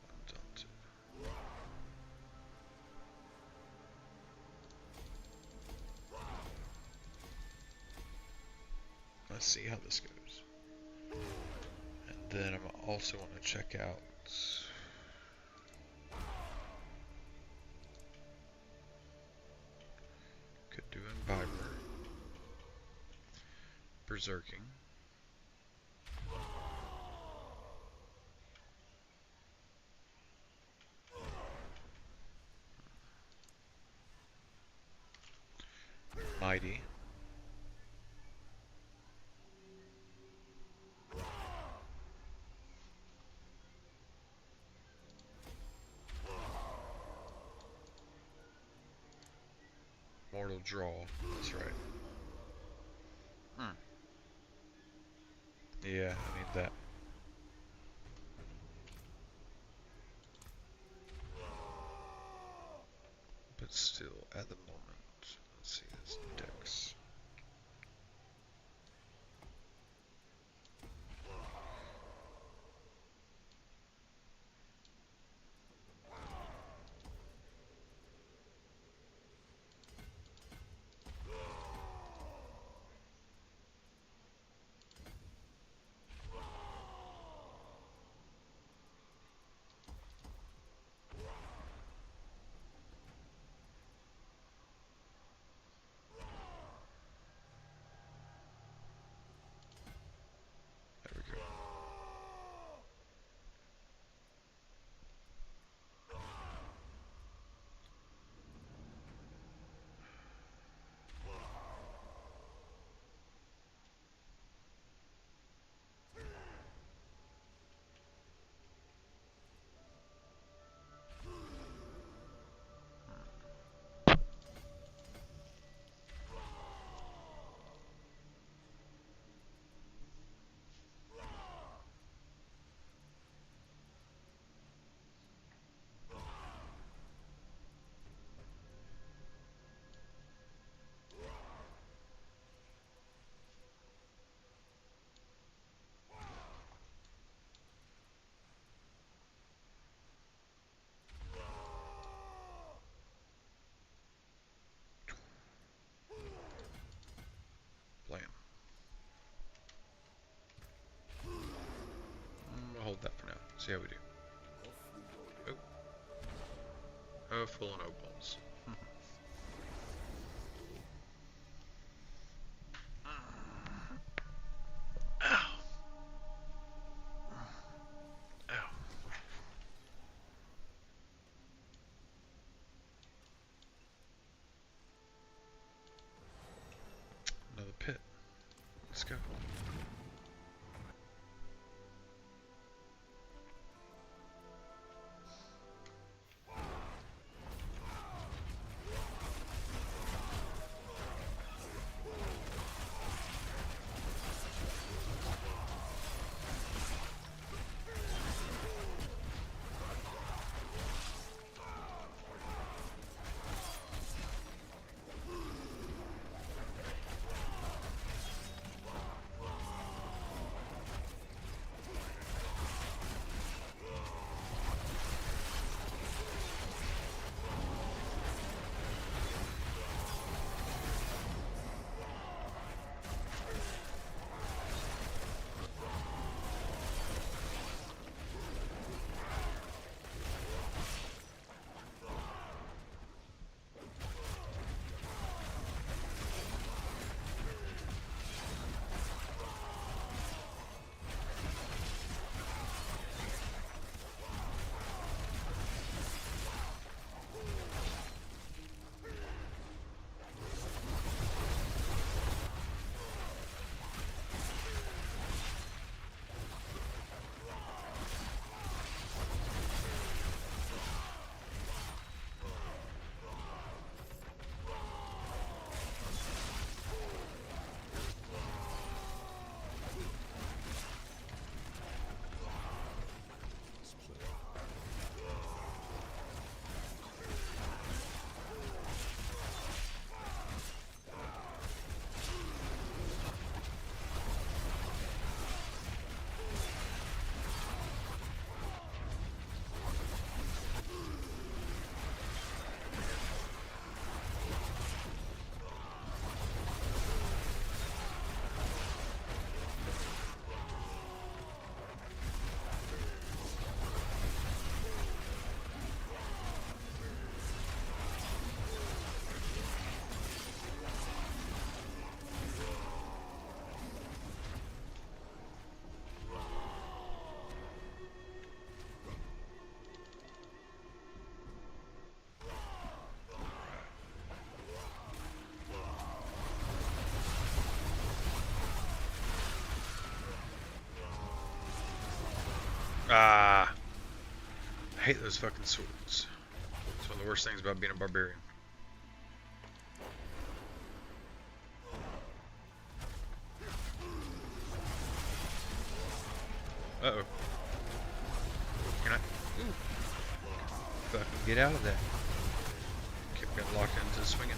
[SPEAKER 1] I'm done too. Let's see how this goes. And then I'm also want to check out could do Imbiber, Berserking, Mighty, Mortal Draw, that's right. Yeah, I need that. But still, at the moment, let's see this dex. There we go. Blam. I'll hold that for now. See how we do. Oh. Oh, full on opals. Ow. Ow. Another pit. Let's go. Ah, I hate those fucking swords. It's one of the worst things about being a barbarian. Uh-oh. Can I? Ooh. Fucking get out of there. Kept getting locked into swinging.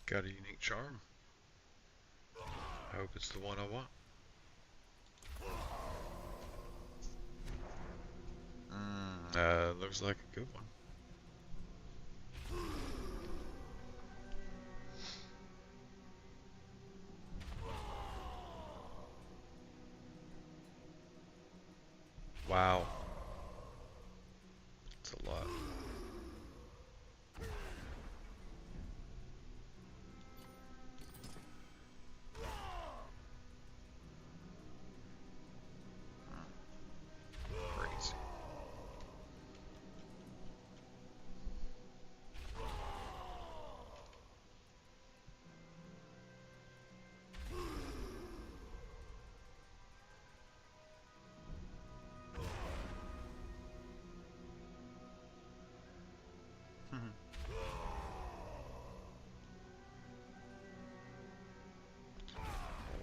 [SPEAKER 1] Got a unique charm. I hope it's the one I want. Looks like a good one. Wow. That's a lot. Crazy.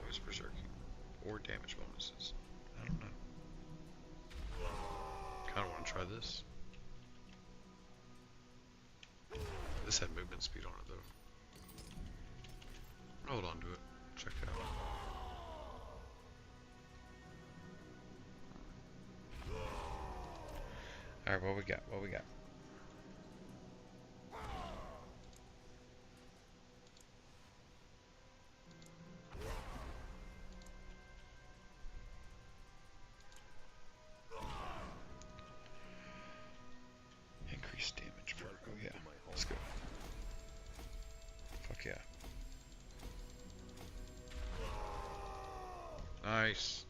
[SPEAKER 1] Always berserking. Or damage bonuses. I don't know. Kinda wanna try this. This had movement speed on it though. Hold on to it. Check it out. Alright, what we got? What we got? Increased damage for oh yeah. Let's go. Fuck yeah. Nice.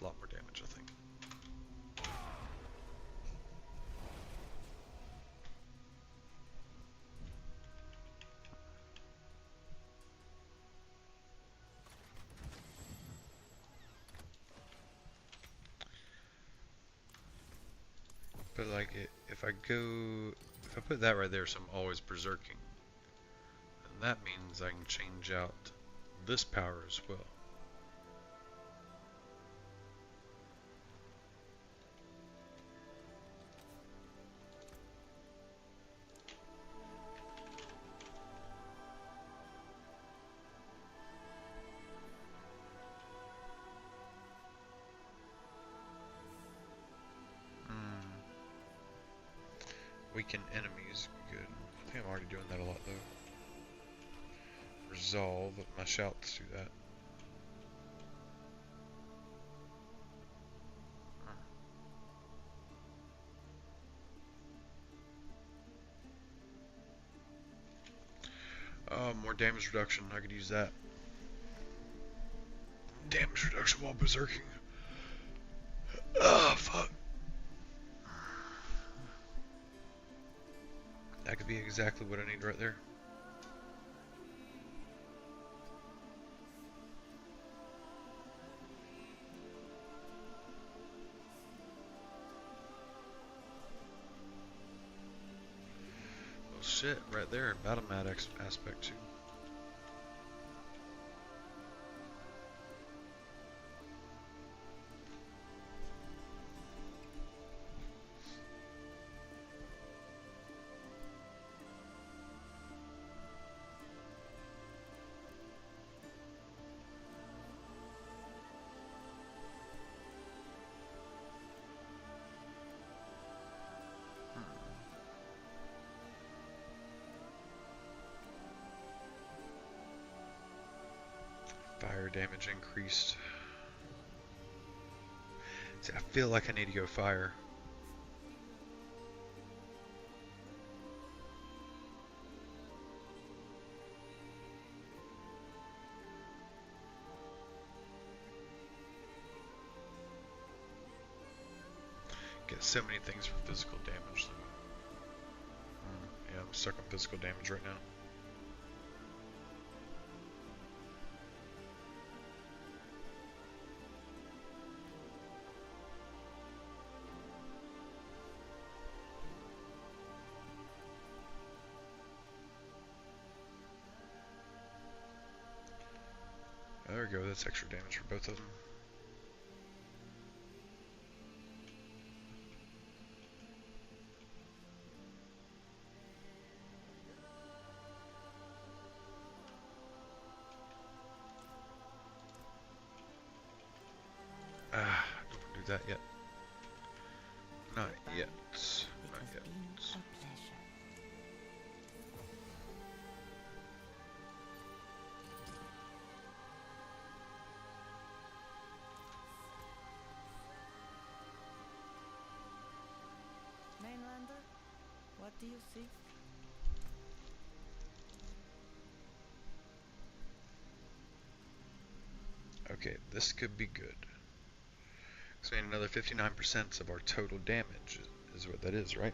[SPEAKER 1] A lot more damage, I think. But like, if I put that right there, so I'm always berserking,
[SPEAKER 2] that means I can change out this power as well. Weaken enemies, good. I think I'm already doing that a lot though. Resolve, my shouts do that. More damage reduction, I could use that. Damage reduction while berserking. Ah, fuck. That could be exactly what I need right there. Well, shit, right there, battle mat aspect too. Fire damage increased. See, I feel like I need to go fire. Get so many things for physical damage though. Yeah, I'm stuck on physical damage right now. There we go, that's extra damage for both of them. Ah, don't do that yet. Not yet. Not yet.
[SPEAKER 5] Mainlander, what do you see?
[SPEAKER 2] Okay, this could be good. So another 59% of our total damage is what that is, right?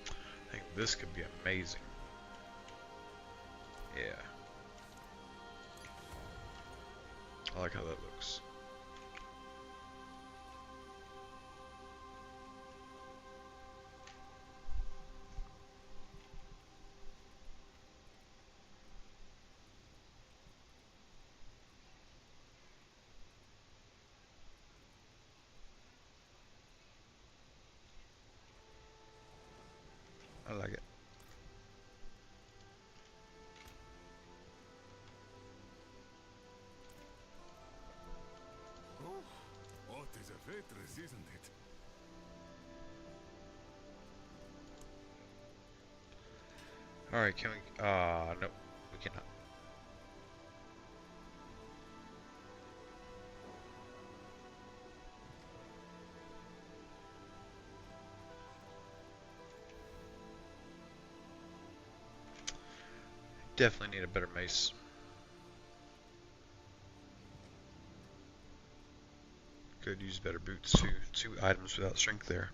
[SPEAKER 2] I think this could be amazing. Yeah. I like how that looks. I like it.
[SPEAKER 3] Oh, what is a waitress, isn't it?
[SPEAKER 2] Alright, can we... nope. We cannot. Definitely need a better mace. Could use better boots too. 2 items without strength there.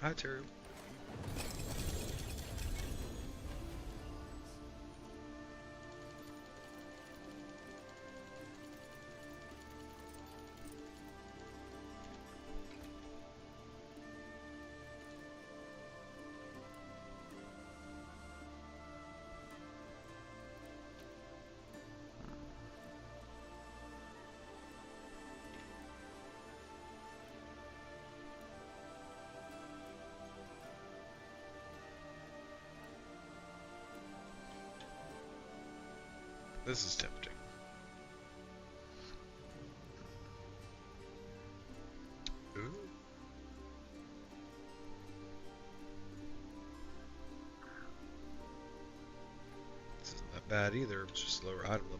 [SPEAKER 1] Hi, Terry. This is tempting. Ooh. This isn't that bad either. It's just lower item level.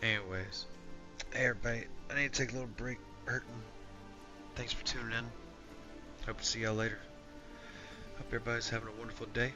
[SPEAKER 1] Anyways. Hey everybody. I need to take a little break. Hurting. Thanks for tuning in. Hope to see y'all later. Hope everybody's having a wonderful day.